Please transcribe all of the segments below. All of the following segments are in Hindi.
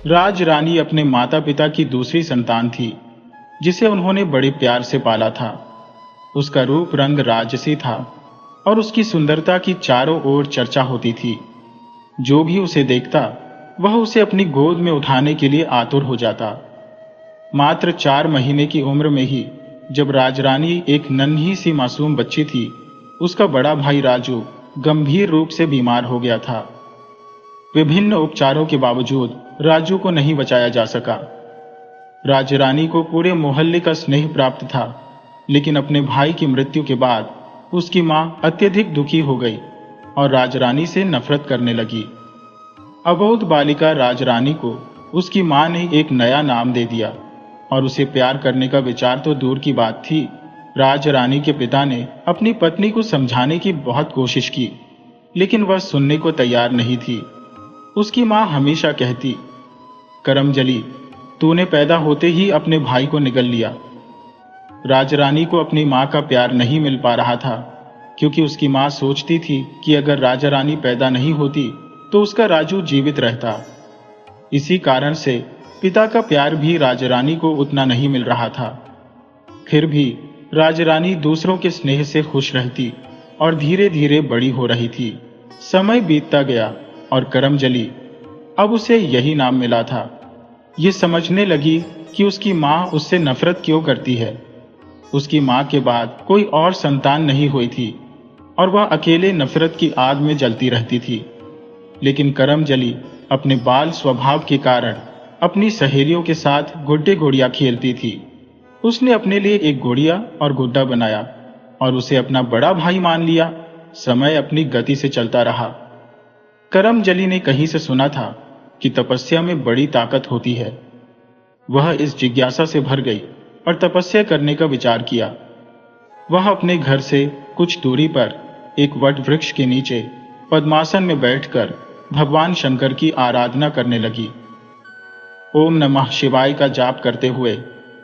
राज रानी अपने माता पिता की दूसरी संतान थी, जिसे उन्होंने बड़े प्यार से पाला था। उसका रूप रंग राजसी था और उसकी सुंदरता की चारों ओर चर्चा होती थी। जो भी उसे देखता वह उसे अपनी गोद में उठाने के लिए आतुर हो जाता। मात्र 4 महीने की उम्र में ही जब राजरानी एक नन्ही सी मासूम बच्ची थी, उसका बड़ा भाई राजू गंभीर रूप से बीमार हो गया था। विभिन्न उपचारों के बावजूद राजू को नहीं बचाया जा सका। राजरानी को पूरे मोहल्ले का स्नेह प्राप्त था, लेकिन अपने भाई की मृत्यु के बाद उसकी मां अत्यधिक दुखी हो गई और राजरानी से नफरत करने लगी। अबोध बालिका राजरानी को उसकी मां ने एक नया नाम दे दिया और उसे प्यार करने का विचार तो दूर की बात थी। राजरानी के पिता ने अपनी पत्नी को समझाने की बहुत कोशिश की, लेकिन वह सुनने को तैयार नहीं थी। उसकी मां हमेशा कहती, करमजली, तूने पैदा होते ही अपने भाई को निगल लिया। राजरानी को अपनी मां का प्यार नहीं मिल पा रहा था, क्योंकि उसकी मां सोचती थी कि अगर राजरानी पैदा नहीं होती तो उसका राजू जीवित रहता। इसी कारण से पिता का प्यार भी राजरानी को उतना नहीं मिल रहा था। फिर भी राजरानी दूसरों के स्नेह से खुश रहती और धीरे धीरे बड़ी हो रही थी। समय बीतता गया और करमजली, अब उसे यही नाम मिला था, ये समझने लगी कि उसकी मां उससे नफरत क्यों करती है। उसकी मां के बाद कोई और संतान नहीं हुई थी और वह अकेले नफरत की आग में जलती रहती थी। लेकिन करमजली अपने बाल स्वभाव के कारण अपनी सहेलियों के साथ गुड्डे गुड़िया खेलती थी। उसने अपने लिए एक गुड़िया और गुड्डा बनाया और उसे अपना बड़ा भाई मान लिया। समय अपनी गति से चलता रहा। करमजली ने कहीं से सुना था कि तपस्या में बड़ी ताकत होती है। वह इस जिज्ञासा से भर गई और तपस्या करने का विचार किया। वह अपने घर से कुछ दूरी पर एक वट वृक्ष के नीचे पद्मासन में बैठकर भगवान शंकर की आराधना करने लगी। ओम नमः शिवाय का जाप करते हुए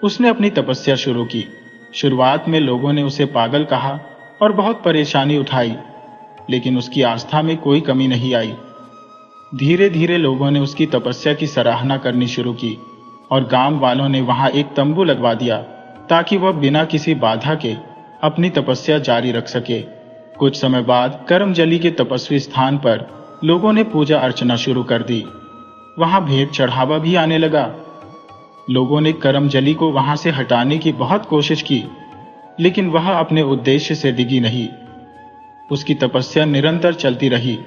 उसने अपनी तपस्या शुरू की। शुरुआत में लोगों ने उसे पागल कहा और बहुत परेशानी उठाई, लेकिन उसकी आस्था में कोई कमी नहीं आई। धीरे धीरे लोगों ने उसकी तपस्या की सराहना करनी शुरू की और गांव वालों ने वहां एक तंबू लगवा दिया ताकि वह बिना किसी बाधा के अपनी तपस्या जारी रख सके। कुछ समय बाद करमजली के तपस्वी स्थान पर लोगों ने पूजा अर्चना शुरू कर दी। वहां भेंट चढ़ावा भी आने लगा। लोगों ने करमजली को वहां से हटाने की बहुत कोशिश की, लेकिन वह अपने उद्देश्य से डिगी नहीं। उसकी तपस्या निरंतर चलती रही।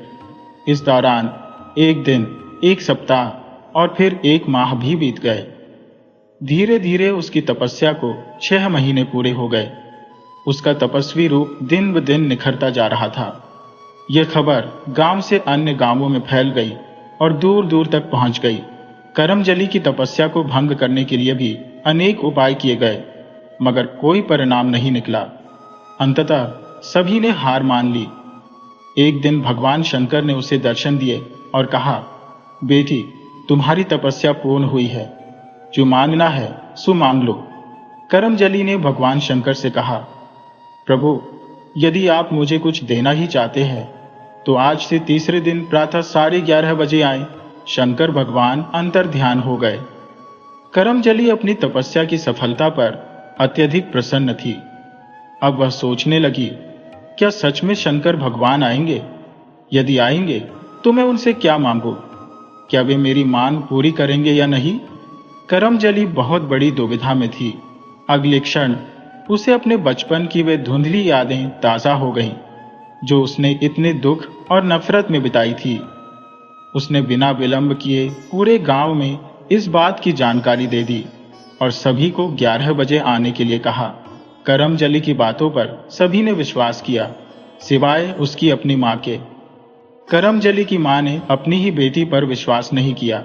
इस दौरान एक दिन, एक सप्ताह और फिर 1 माह भी बीत गए। धीरे धीरे उसकी तपस्या को 6 महीने पूरे हो गए। उसका तपस्वी रूप दिन ब दिन निखरता जा रहा था। यह खबर गांव से अन्य गांवों में फैल गई और दूर दूर तक पहुंच गई। करमजली की तपस्या को भंग करने के लिए भी अनेक उपाय किए गए, मगर कोई परिणाम नहीं निकला। अंततः सभी ने हार मान ली। एक दिन भगवान शंकर ने उसे दर्शन दिए और कहा, बेटी, तुम्हारी तपस्या पूर्ण हुई है, जो मांगना है सो मांग लो। करमजली ने भगवान शंकर से कहा, प्रभु, यदि आप मुझे कुछ देना ही चाहते हैं तो आज से तीसरे दिन प्रातः 11:30 बजे आए। शंकर भगवान अंतर ध्यान हो गए। करमजली अपनी तपस्या की सफलता पर अत्यधिक प्रसन्न थी। अब वह सोचने लगी, क्या सच में शंकर भगवान आएंगे? यदि आएंगे तो मैं उनसे क्या मांगू? क्या वे मेरी मांग पूरी करेंगे या नहीं? करमजली बहुत बड़ी दुविधा में थी। अगले क्षण उसे अपने बचपन की वे धुंधली यादें ताजा हो गईं, जो उसने इतने दुख और नफरत में बिताई थी। उसने बिना विलंब किए पूरे गांव में इस बात की जानकारी दे दी और सभी को 11 बजे आने के लिए कहा। करमजली की बातों पर सभी ने विश्वास किया, सिवाय उसकी अपनी मां के। करमजली की मां ने अपनी ही बेटी पर विश्वास नहीं किया।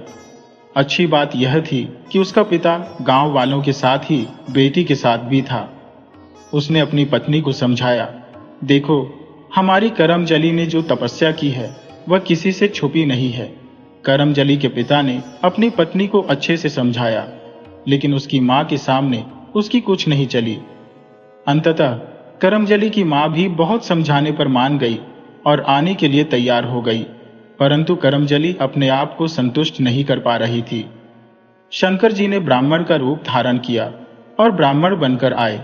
अच्छी बात यह थी कि उसका पिता गांव वालों के साथ ही बेटी के साथ भी था। उसने अपनी पत्नी को समझाया, देखो, हमारी करमजली ने जो तपस्या की है वह किसी से छुपी नहीं है। करमजली के पिता ने अपनी पत्नी को अच्छे से समझाया, लेकिन उसकी मां के सामने उसकी कुछ नहीं चली। अंततः करमजली की मां भी बहुत समझाने पर मान गई और आने के लिए तैयार हो गई, परंतु करमजली अपने आप को संतुष्ट नहीं कर पा रही थी। शंकर जी ने ब्राह्मण का रूप धारण किया और ब्राह्मण बनकर आए।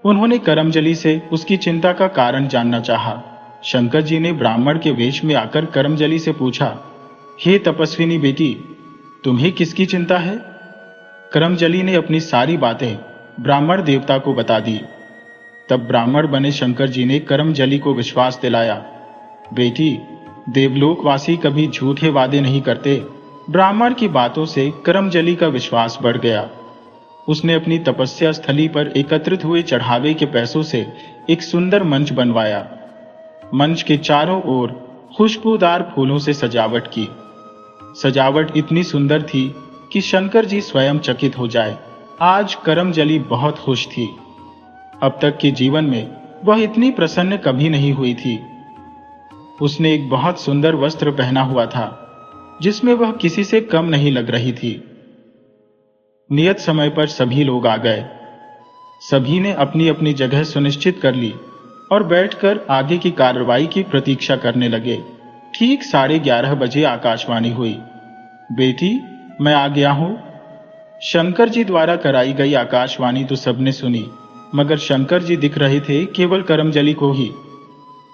उन्होंने करमजली से उसकी चिंता का कारण जानना चाहा। शंकर जी ने ब्राह्मण के वेश में आकर करमजली से पूछा, हे तपस्विनी बेटी, तुम्हें किसकी चिंता है? करमजली ने अपनी सारी बातें ब्राह्मण देवता को बता दी। तब ब्राह्मण बने शंकर जी ने करमजली को विश्वास दिलाया, बेटी, देवलोकवासी कभी झूठे वादे नहीं करते। ब्राह्मण की बातों से करमजली का विश्वास बढ़ गया। उसने अपनी तपस्या स्थली पर एकत्रित हुए चढ़ावे के पैसों से एक सुंदर मंच बनवाया। मंच के चारों ओर खुशबूदार फूलों से सजावट की। सजावट इतनी सुंदर थी कि शंकर जी स्वयं चकित हो जाए। आज करमजली बहुत खुश थी। अब तक के जीवन में वह इतनी प्रसन्न कभी नहीं हुई थी। उसने एक बहुत सुंदर वस्त्र पहना हुआ था, जिसमें वह किसी से कम नहीं लग रही थी। नियत समय पर सभी लोग आ गए। सभी ने अपनी अपनी जगह सुनिश्चित कर ली और बैठकर आगे की कार्रवाई की प्रतीक्षा करने लगे। ठीक 11:30 बजे आकाशवाणी हुई, बेटी, मैं आ गया हूं। शंकर जी द्वारा कराई गई आकाशवाणी तो सबने सुनी, मगर शंकर जी दिख रहे थे केवल करमजली को ही।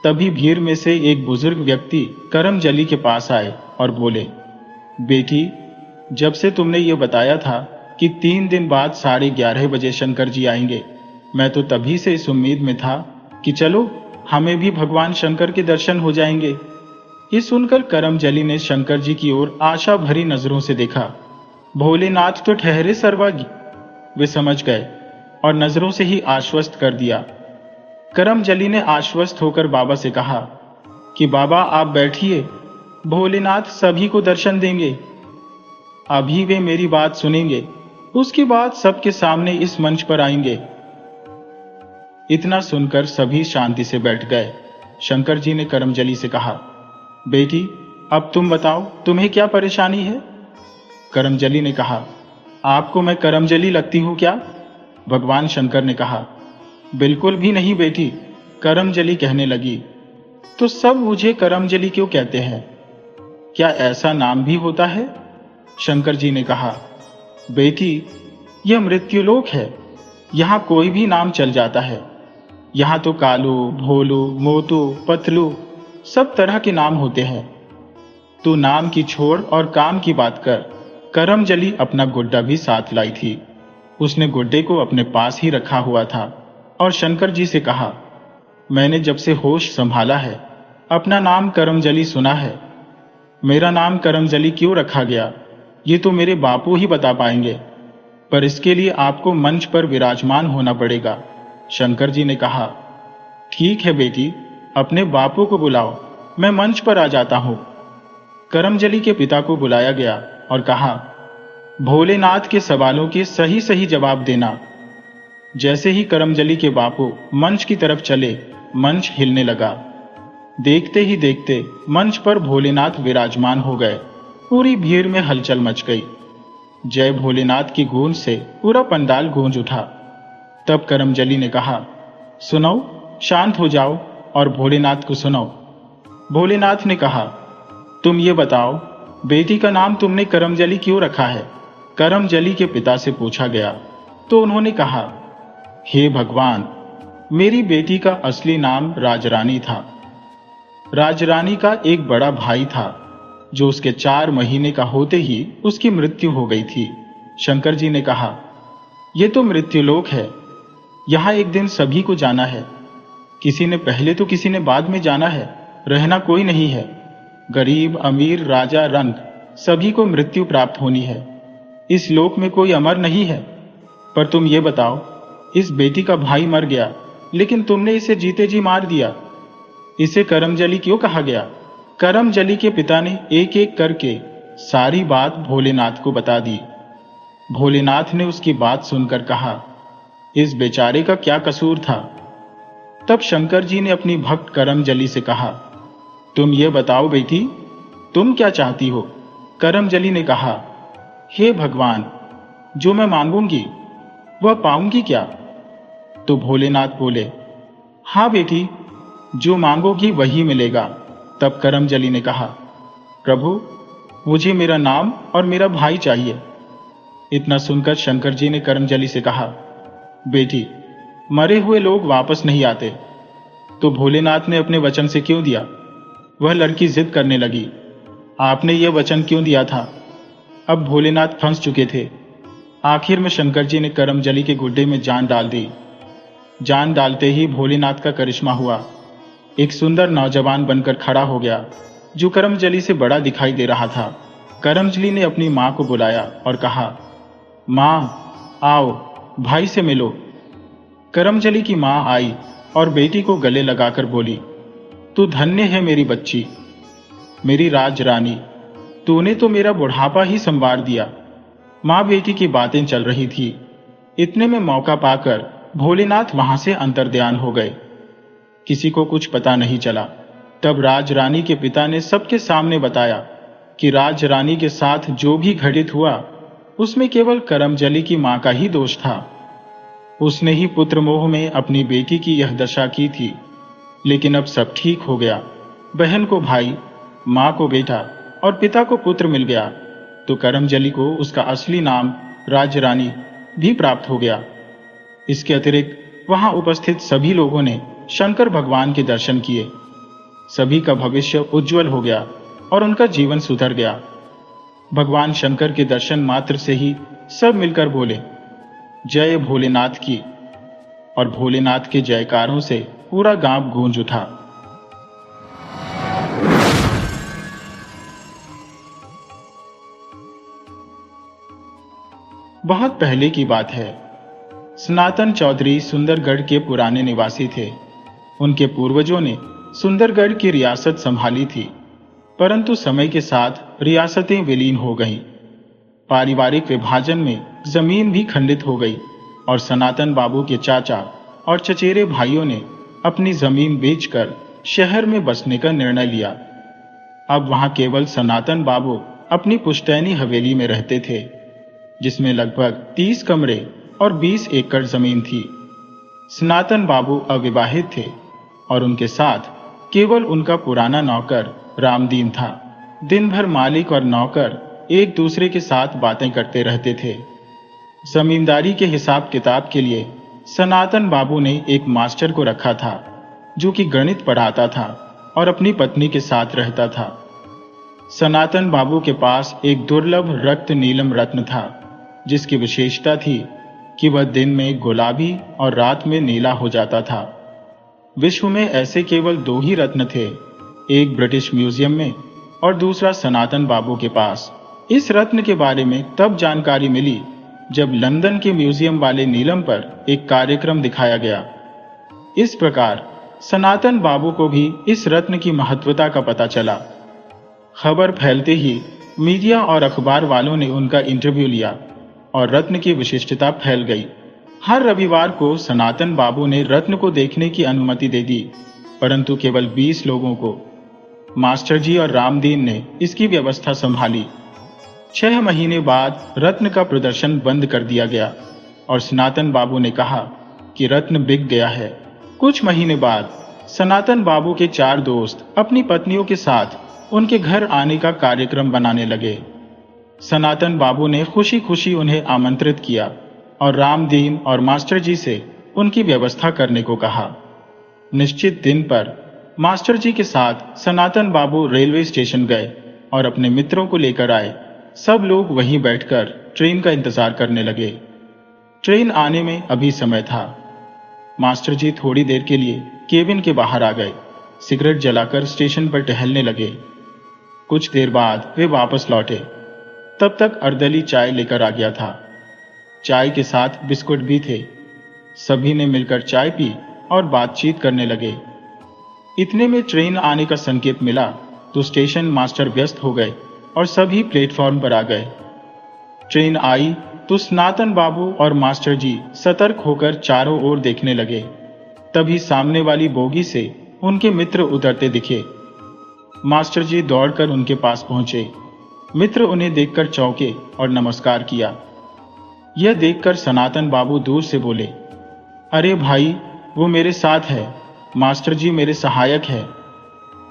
तभी भीड़ में से एक बुजुर्ग व्यक्ति करमजली के पास आए और बोले, बेटी, जब से तुमने ये बताया था कि 3 दिन बाद 11:30 बजे शंकर जी आएंगे, मैं तो तभी से इस उम्मीद में था कि चलो हमें भी भगवान शंकर के दर्शन हो जाएंगे। ये सुनकर करमजली ने शंकर जी की ओर आशा भरी नजरों से देखा। भोलेनाथ तो ठहरे सर्वज्ञ, वे समझ गए और नजरों से ही आश्वस्त कर दिया। करमजली ने आश्वस्त होकर बाबा से कहा कि बाबा आप बैठिए, भोलेनाथ सभी को दर्शन देंगे। अभी वे मेरी बात सुनेंगे, उसके बाद सबके सामने इस मंच पर आएंगे। इतना सुनकर सभी शांति से बैठ गए। शंकर जी ने करमजली से कहा, बेटी, अब तुम बताओ तुम्हें क्या परेशानी है? करमजली ने कहा, आपको मैं करमजली लगती हूं क्या? भगवान शंकर ने कहा, बिल्कुल भी नहीं बेटी। करमजली कहने लगी, तो सब मुझे करमजली क्यों कहते हैं? क्या ऐसा नाम भी होता है? शंकर जी ने कहा, बेटी, यह मृत्युलोक है, यहां कोई भी नाम चल जाता है। यहां तो कालू, भोलू, मोटू, पतलू सब तरह के नाम होते हैं। तू नाम की छोड़ और काम की बात कर। करमजली अपना गुड्डा भी साथ लाई थी। उसने गुड्डे को अपने पास ही रखा हुआ था और शंकर जी से कहा, मैंने जब से होश संभाला है अपना नाम करमजली सुना है। मेरा नाम करमजली क्यों रखा गया ये तो मेरे बापू ही बता पाएंगे, पर इसके लिए आपको मंच पर विराजमान होना पड़ेगा। शंकर जी ने कहा, ठीक है बेटी, अपने बापू को बुलाओ, मैं मंच पर आ जाता हूं। करमजली के पिता को बुलाया गया और कहा, भोलेनाथ के सवालों के सही सही जवाब देना। जैसे ही करमजली के बापू मंच की तरफ चले, मंच हिलने लगा। देखते ही देखते मंच पर भोलेनाथ विराजमान हो गए। पूरी भीड़ में हलचल मच गई। जय भोलेनाथ की गूंज से पूरा पंडाल गूंज उठा। तब करमजली ने कहा, सुनो, शांत हो जाओ और भोलेनाथ को सुनो। भोलेनाथ ने कहा, तुम ये बताओ, बेटी का नाम तुमने करमजली क्यों रखा है? करमजली के पिता से पूछा गया तो उन्होंने कहा, हे भगवान, मेरी बेटी का असली नाम राजरानी था। राजरानी का एक बड़ा भाई था जो उसके 4 महीने का होते ही उसकी मृत्यु हो गई थी। शंकर जी ने कहा, यह तो मृत्युलोक है, यहां एक दिन सभी को जाना है। किसी ने पहले तो किसी ने बाद में जाना है, रहना कोई नहीं है। गरीब, अमीर, राजा, रंग सभी को मृत्यु प्राप्त होनी है। इस लोक में कोई अमर नहीं है। पर तुम ये बताओ, इस बेटी का भाई मर गया, लेकिन तुमने इसे जीते जी मार दिया। इसे करमजली क्यों कहा गया? करमजली के पिता ने एक एक करके सारी बात भोलेनाथ को बता दी। भोलेनाथ ने उसकी बात सुनकर कहा, इस बेचारे का क्या कसूर था? तब शंकर जी ने अपनी भक्त करमजली से कहा, तुम ये बताओ बेटी, तुम क्या चाहती हो? करमजली ने कहा, हे भगवान, जो मैं मांगूंगी वह पाऊंगी क्या? तो भोलेनाथ बोले, हां बेटी, जो मांगोगी वही मिलेगा। तब करमजली ने कहा, प्रभु, मुझे मेरा नाम और मेरा भाई चाहिए। इतना सुनकर शंकर जी ने करमजली से कहा, बेटी, मरे हुए लोग वापस नहीं आते, तो भोलेनाथ ने अपने वचन से क्यों दिया? वह लड़की जिद करने लगी, आपने यह वचन क्यों दिया था? अब भोलेनाथ फंस चुके थे। आखिर में शंकर जी ने करमजली के गुड्डे में जान डाल दी। जान डालते ही भोलेनाथ का करिश्मा हुआ। एक सुंदर नौजवान बनकर खड़ा हो गया, जो करमजली से बड़ा दिखाई दे रहा था। करमजली ने अपनी मां को बुलाया और कहा, मां, आओ, भाई से मिलो। करमजली की मां आई और बेटी को गले लगाकर बोली, तू धन्य है मेरी बच्ची, मेरी राज रानी, तूने तो मेरा बुढ़ापा ही संवार दिया। मां बेटी की बातें चल रही थी। इतने में मौका पाकर भोलेनाथ वहां से अंतर्ध्यान हो गए। किसी को कुछ पता नहीं चला। तब राज रानी के पिता ने सबके सामने बताया कि राज रानी के साथ जो भी घटित हुआ, उसमें केवल करमजली की मां का ही दोष था। उसने ही पुत्र मोह में अपनी बेटी की यह दशा की थी। लेकिन अब सब ठीक हो गया। बहन को भाई, मां को बेटा और पिता को पुत्र मिल गया, तो करमजली को उसका असली नाम राज रानी भी प्राप्त हो गया। इसके अतिरिक्त वहां उपस्थित सभी लोगों ने शंकर भगवान के दर्शन किए। सभी का भविष्य उज्जवल हो गया और उनका जीवन सुधर गया। भगवान शंकर के दर्शन मात्र से ही सब मिलकर बोले, जय भोलेनाथ की। और भोलेनाथ के जयकारों से पूरा गांव गूंज उठा। बहुत पहले की बात है। सनातन चौधरी सुंदरगढ़ के पुराने निवासी थे। उनके पूर्वजों ने सुंदरगढ़ की रियासत संभाली थी, परंतु समय के साथ रियासतें विलीन हो गईं। पारिवारिक विभाजन में जमीन भी खंडित हो गई और सनातन बाबू के चाचा और चचेरे भाइयों ने अपनी जमीन बेचकर शहर में बसने का निर्णय लिया। अब वहां केवल सनातन बाबू अपनी पुश्तैनी हवेली में रहते थे, जिसमें लगभग 30 कमरे और 20 एकड़ जमीन थी। सनातन बाबू अविवाहित थे और उनके साथ केवल उनका पुराना नौकर रामदीन था। दिन भर मालिक और नौकर एक दूसरे के साथ बातें करते रहते थे। जमींदारी के हिसाब किताब के लिए सनातन बाबू ने एक मास्टर को रखा था, जो कि गणित पढ़ाता था और अपनी पत्नी के साथ रहता था। सनातन बाबू के पास एक दुर्लभ रक्त नीलम रत्न था, जिसकी विशेषता थी कि वह दिन में गुलाबी और रात में नीला हो जाता था। विश्व में ऐसे केवल 2 ही रत्न थे, एक ब्रिटिश म्यूजियम में और दूसरा सनातन बाबू के पास। इस रत्न के बारे में तब जानकारी मिली जब लंदन के म्यूजियम वाले नीलम पर एक कार्यक्रम दिखाया गया। इस प्रकार सनातन बाबू को भी इस रत्न की महत्वता का पता चला। खबर फैलते ही मीडिया और अखबार वालों ने उनका इंटरव्यू लिया और रत्न की विशिष्टता फैल गई। हर रविवार को सनातन बाबू ने रत्न को देखने की अनुमति दे दी, परंतु केवल 20 लोगों को। मास्टर जी और रामदीन ने इसकी व्यवस्था संभाली। 6 महीने बाद रत्न का प्रदर्शन बंद कर दिया गया और सनातन बाबू ने कहा कि रत्न बिक गया है। कुछ महीने बाद सनातन बाबू के 4 दोस्त अपनी पत्नियों के साथ उनके घर आने का कार्यक्रम बनाने लगे। सनातन बाबू ने खुशी खुशी उन्हें आमंत्रित किया और रामदीन और मास्टर जी से उनकी व्यवस्था करने को कहा। निश्चित दिन पर मास्टर जी के साथ सनातन बाबू रेलवे स्टेशन गए और अपने मित्रों को लेकर आए। सब लोग वहीं बैठकर ट्रेन का इंतजार करने लगे। ट्रेन आने में अभी समय था। मास्टर जी थोड़ी देर के लिए केबिन के बाहर आ गए, सिगरेट जलाकर स्टेशन पर टहलने लगे। कुछ देर बाद वे वापस लौटे। तब तक अर्दली चाय लेकर आ गया था। चाय के साथ बिस्कुट भी थे। सभी ने मिलकर चाय पी और बातचीत करने लगे। इतने में ट्रेन आने का संकेत मिला तो स्टेशन मास्टर व्यस्त हो गए और सभी प्लेटफॉर्म पर आ गए। ट्रेन आई तो सनातन बाबू और मास्टर जी सतर्क होकर चारों ओर देखने लगे। तभी सामने वाली बोगी से उनके मित्र उतरते दिखे। मास्टर जी दौड़कर उनके पास पहुंचे। मित्र उन्हें देखकर चौंके और नमस्कार किया। यह देखकर सनातन बाबू दूर से बोले, अरे भाई, वो मेरे साथ है, मास्टर जी मेरे सहायक है।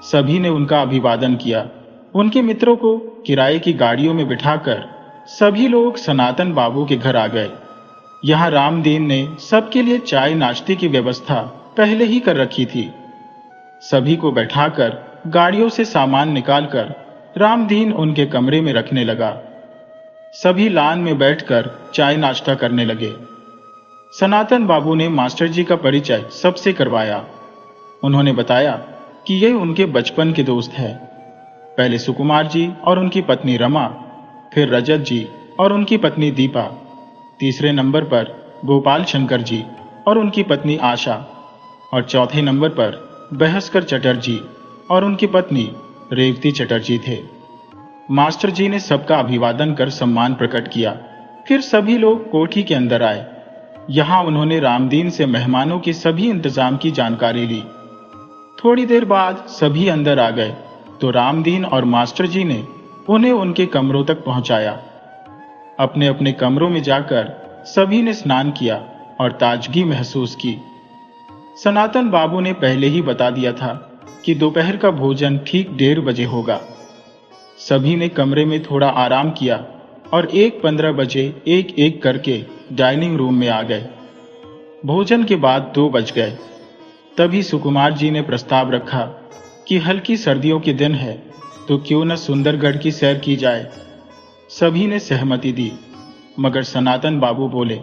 सभी ने उनका अभिवादन किया। उनके मित्रों को किराए की गाड़ियों में बिठाकर सभी लोग सनातन बाबू के घर आ गए। यहाँ रामदीन ने सबके लिए चाय नाश्ते की व्यवस्था पहले ही कर रखी थी। सभी को बैठाकर गाड़ियों से सामान निकालकर रामदीन उनके कमरे में रखने लगा। सभी लान में बैठकर चाय नाश्ता करने लगे। सनातन बाबू ने मास्टर जी का परिचय सबसे करवाया। उन्होंने बताया कि ये उनके बचपन के दोस्त हैं। पहले सुकुमार जी और उनकी पत्नी रमा, फिर रजत जी और उनकी पत्नी दीपा, तीसरे नंबर पर गोपाल शंकर जी और उनकी पत्नी आशा, और चौथे नंबर पर बहस्कर चटर्जी और उनकी पत्नी रेवती चटर्जी थे। मास्टर जी ने सबका अभिवादन कर सम्मान प्रकट किया। फिर सभी लोग कोठी के अंदर आए। यहाँ उन्होंने रामदीन से मेहमानों के सभी इंतजाम की जानकारी ली। थोड़ी देर बाद सभी अंदर आ गए तो रामदीन और मास्टर जी ने उन्हें उनके कमरों तक पहुंचाया। अपने अपने कमरों में जाकर सभी ने स्नान किया और ताजगी महसूस की। सनातन बाबू ने पहले ही बता दिया था कि दोपहर का भोजन ठीक 1:30 बजे होगा। सभी ने कमरे में थोड़ा आराम किया और 1:15 बजे एक एक करके डाइनिंग रूम में आ गए। भोजन के बाद 2 बज गए। तभी सुकुमार जी ने प्रस्ताव रखा कि हल्की सर्दियों के दिन है तो क्यों न सुंदरगढ़ की सैर की जाए। सभी ने सहमति दी, मगर सनातन बाबू बोले,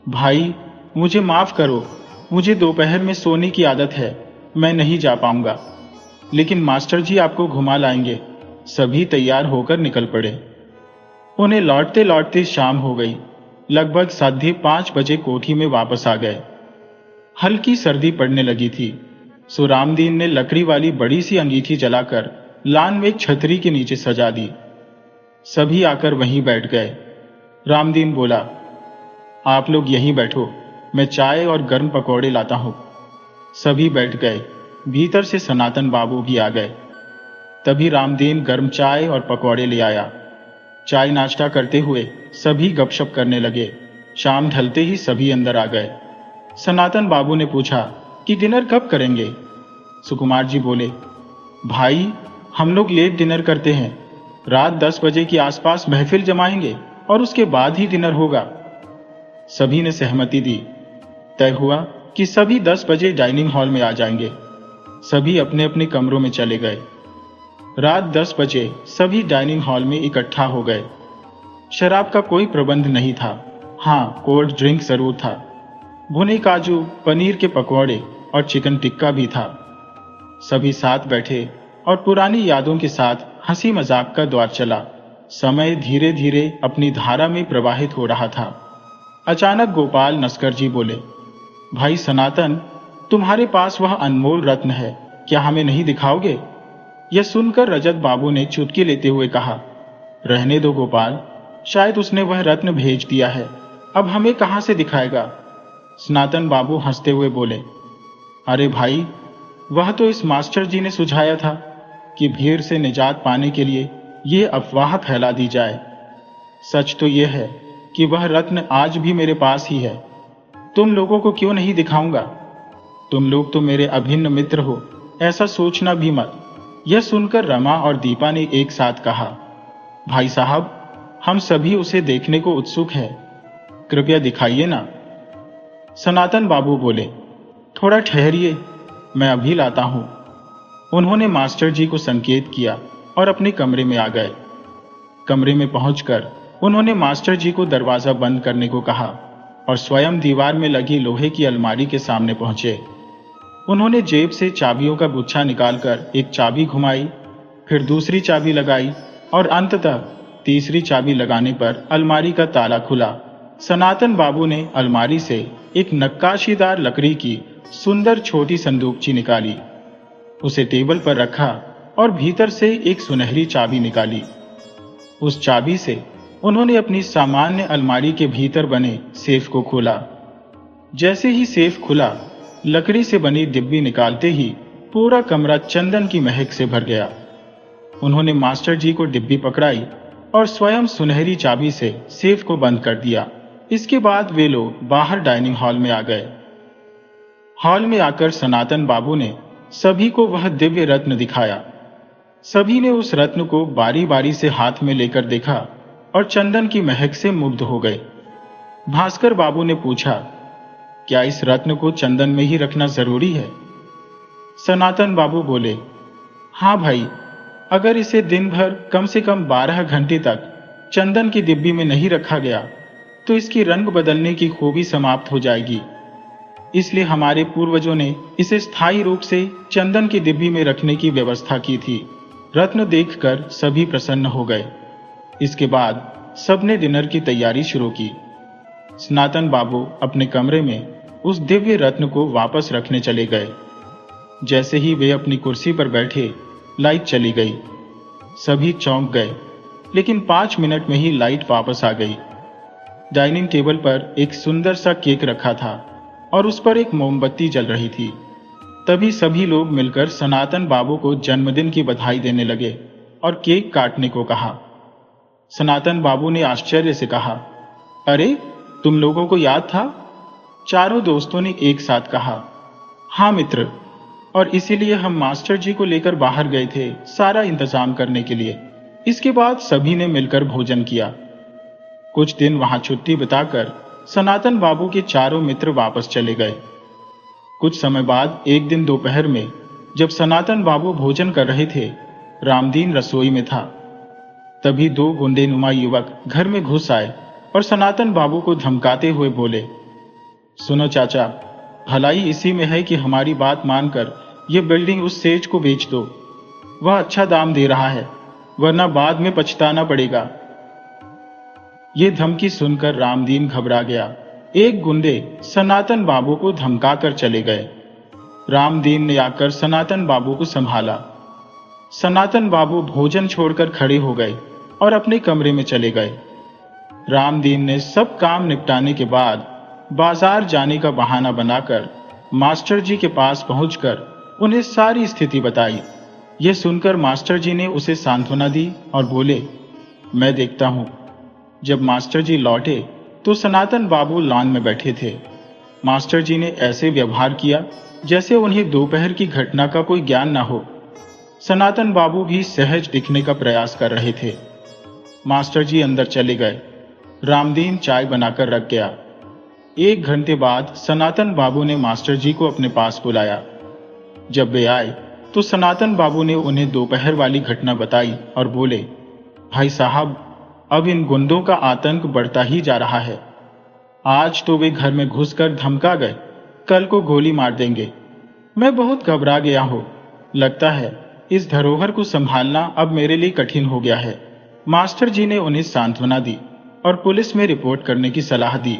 भाई मुझे माफ करो, मुझे दोपहर में सोने की आदत है, मैं नहीं जा पाऊंगा। लेकिन मास्टर जी आपको घुमा लाएंगे। सभी तैयार होकर निकल पड़े। उन्हें लौटते लौटते शाम हो गई। लगभग 5:30 बजे कोठी में वापस आ गए। हल्की सर्दी पड़ने लगी थी, सो रामदीन ने लकड़ी वाली बड़ी सी अंगीठी जलाकर लान में एक छतरी के नीचे सजा दी। सभी आकर वहीं बैठ गए। रामदीन बोला, आप लोग यहीं बैठो, मैं चाय और गर्म पकौड़े लाता हूं। सभी बैठ गए। भीतर से सनातन बाबू भी आ गए। तभी रामदीन गर्म चाय और पकौड़े ले आया। चाय नाश्ता करते हुए सभी गपशप करने लगे। शाम ढलते ही सभी अंदर आ गए। सनातन बाबू ने पूछा कि डिनर कब करेंगे। सुकुमार जी बोले, भाई हम लोग लेट डिनर करते हैं, रात 10 बजे के आसपास महफिल जमाएंगे और उसके बाद ही डिनर होगा। सभी ने सहमति दी। तय हुआ कि सभी 10 बजे डाइनिंग हॉल में आ जाएंगे। सभी अपने अपने कमरों में चले गए। रात 10 बजे सभी डाइनिंग हॉल में इकट्ठा हो गए। शराब का कोई प्रबंध नहीं था। हाँ, कोल्ड ड्रिंक जरूर था। भुने काजू, पनीर के पकौड़े और चिकन टिक्का भी था। सभी साथ बैठे और पुरानी यादों के साथ हंसी मजाक का दौर चला। समय धीरे धीरे अपनी धारा में प्रवाहित हो रहा था। अचानक गोपाल नस्कर जी बोले, भाई सनातन, तुम्हारे पास वह अनमोल रत्न है, क्या हमें नहीं दिखाओगे? यह सुनकर रजत बाबू ने चुटकी लेते हुए कहा, रहने दो गोपाल, शायद उसने वह रत्न भेज दिया है, अब हमें कहां से दिखाएगा। सनातन बाबू हंसते हुए बोले, अरे भाई, वह तो इस मास्टर जी ने सुझाया था कि भीड़ से निजात पाने के लिए ये अफवाह फैला दी जाए। सच तो यह है कि वह रत्न आज भी मेरे पास ही है। तुम लोगों को क्यों नहीं दिखाऊंगा? तुम लोग तो मेरे अभिन्न मित्र हो, ऐसा सोचना भी मत। यह सुनकर रमा और दीपा ने एक साथ कहा, भाई साहब, हम सभी उसे देखने को उत्सुक हैं, कृपया दिखाइए ना। सनातन बाबू बोले, थोड़ा ठहरिए, मैं अभी लाता हूं। उन्होंने मास्टर जी को संकेत किया और अपने कमरे में आ गए। कमरे में पहुंचकर उन्होंने मास्टर जी को दरवाजा बंद करने को कहा और स्वयं दीवार में लगी लोहे की अलमारी के सामने पहुंचे। उन्होंने जेब से चाबियों का गुच्छा निकालकर एक चाबी घुमाई, फिर दूसरी चाबी लगाई और अंततः तीसरी चाबी लगाने पर अलमारी का ताला खुला। सनातन बाबू ने अलमारी से एक नक्काशीदार लकड़ी की सुंदर छोटी संदूकची निकाली, उसे टेबल पर रखा और भीतर से एक सुनहरी चाबी निकाली। उस चाबी से उन्होंने अपनी सामान्य अलमारी के भीतर बने सेफ को खोला। जैसे ही सेफ खुला, लकड़ी से बनी डिब्बी निकालते ही पूरा कमरा चंदन की महक से भर गया। उन्होंने मास्टर जी को डिब्बी पकड़ाई और स्वयं सुनहरी चाबी से सेफ को बंद कर दिया। इसके बाद वे लोग बाहर डाइनिंग हॉल में आ गए। हॉल में आकर सनातन बाबू ने सभी को वह दिव्य रत्न दिखाया। सभी ने उस रत्न को बारी बारी से हाथ में लेकर देखा और चंदन की महक से मुग्ध हो गए। भास्कर बाबू ने पूछा, क्या इस रत्न को चंदन में ही रखना जरूरी है? सनातन बाबू बोले, हाँ भाई, अगर इसे दिन भर कम से कम 12 घंटे तक चंदन की डिब्बी में नहीं रखा गया तो इसकी रंग बदलने की खूबी समाप्त हो जाएगी। इसलिए हमारे पूर्वजों ने इसे स्थायी रूप से चंदन की डिब्बी में रखने की व्यवस्था की थी। रत्न देखकर सभी प्रसन्न हो गए। इसके बाद सबने डिनर की तैयारी शुरू की। सनातन बाबू अपने कमरे में उस दिव्य रत्न को वापस रखने चले गए। जैसे ही वे अपनी कुर्सी पर बैठे, लाइट चली गई। सभी चौंक गए, लेकिन 5 मिनट में ही लाइट वापस आ गई। डाइनिंग टेबल पर एक सुंदर सा केक रखा था और उस पर एक मोमबत्ती जल रही थी। तभी सभी लोग मिलकर सनातन बाबू को जन्मदिन की बधाई देने लगे और केक काटने को कहा। सनातन बाबू ने आश्चर्य से कहा, अरे, तुम लोगों को याद था? चारों दोस्तों ने एक साथ कहा, हाँ मित्र, और इसीलिए हम मास्टर जी को लेकर बाहर गए थे सारा इंतजाम करने के लिए। इसके बाद सभी ने मिलकर भोजन किया। कुछ दिन वहां छुट्टी बिताकर सनातन बाबू के चारों मित्र वापस चले गए। कुछ समय बाद एक दिन दोपहर में जब सनातन बाबू भोजन कर रहे थे, रामदीन रसोई में था। तभी 2 गुंडेनुमा युवक घर में घुस आए और सनातन बाबू को धमकाते हुए बोले, सुनो चाचा, भलाई इसी में है कि हमारी बात मानकर ये बिल्डिंग उस सेठ को बेच दो। वह अच्छा दाम दे रहा है, वरना बाद में पछताना पड़ेगा। ये धमकी सुनकर रामदीन घबरा गया। एक गुंडे सनातन बाबू को धमकाकर चले गए। रामदीन ने आकर सनातन बाबू को संभाला। सनातन बाबू भोजन छोड़कर खड़े हो गए और अपने कमरे में चले गए। रामदीन ने सब काम निपटाने के बाद बाजार जाने का बहाना बनाकर मास्टर जी के पास पहुंचकर उन्हें सारी स्थिति बताई। यह सुनकर मास्टर जी ने उसे सांत्वना दी और बोले, मैं देखता हूं। जब मास्टर जी लौटे तो सनातन बाबू लॉन में बैठे थे। मास्टर जी ने ऐसे व्यवहार किया जैसे उन्हें दोपहर की घटना का कोई ज्ञान न हो। सनातन बाबू भी सहज दिखने का प्रयास कर रहे थे। मास्टर जी अंदर चले गए। रामदीन चाय बनाकर रख गया। 1 घंटे बाद सनातन बाबू ने मास्टर जी को अपने पास बुलाया। जब वे आए तो सनातन बाबू ने उन्हें दोपहर वाली घटना बताई और बोले, भाई साहब, अब इन गुंडों का आतंक बढ़ता ही जा रहा है। आज तो वे घर में घुसकर धमका गए, कल को गोली मार देंगे। मैं बहुत घबरा गया हूं। लगता है इस धरोहर को संभालना अब मेरे लिए कठिन हो गया है। मास्टर जी ने उन्हें सांत्वना दी और पुलिस में रिपोर्ट करने की सलाह दी,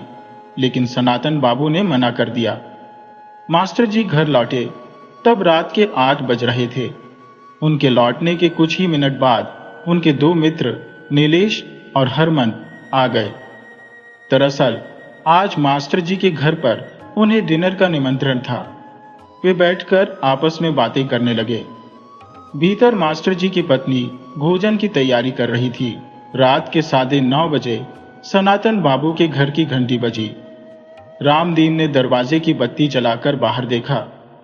लेकिन सनातन बाबू ने मना कर दिया। मास्टर जी घर लौटे तब रात के 8 बज रहे थे। उनके लौटने के कुछ ही मिनट बाद उनके 2 मित्र नीलेश और हरमन आ गए। दरअसल आज मास्टर जी के घर पर उन्हें डिनर का निमंत्रण था। वे बैठकर आपस में बातें करने लगे। भीतर मास्टर जी की पत्नी भोजन की तैयारी कर रही थी। रात के 9:30 बजे सनातन बाबू के घर की घंटी बजी। रामदीन ने दरवाजे की बत्ती जलाकर बाहर देखा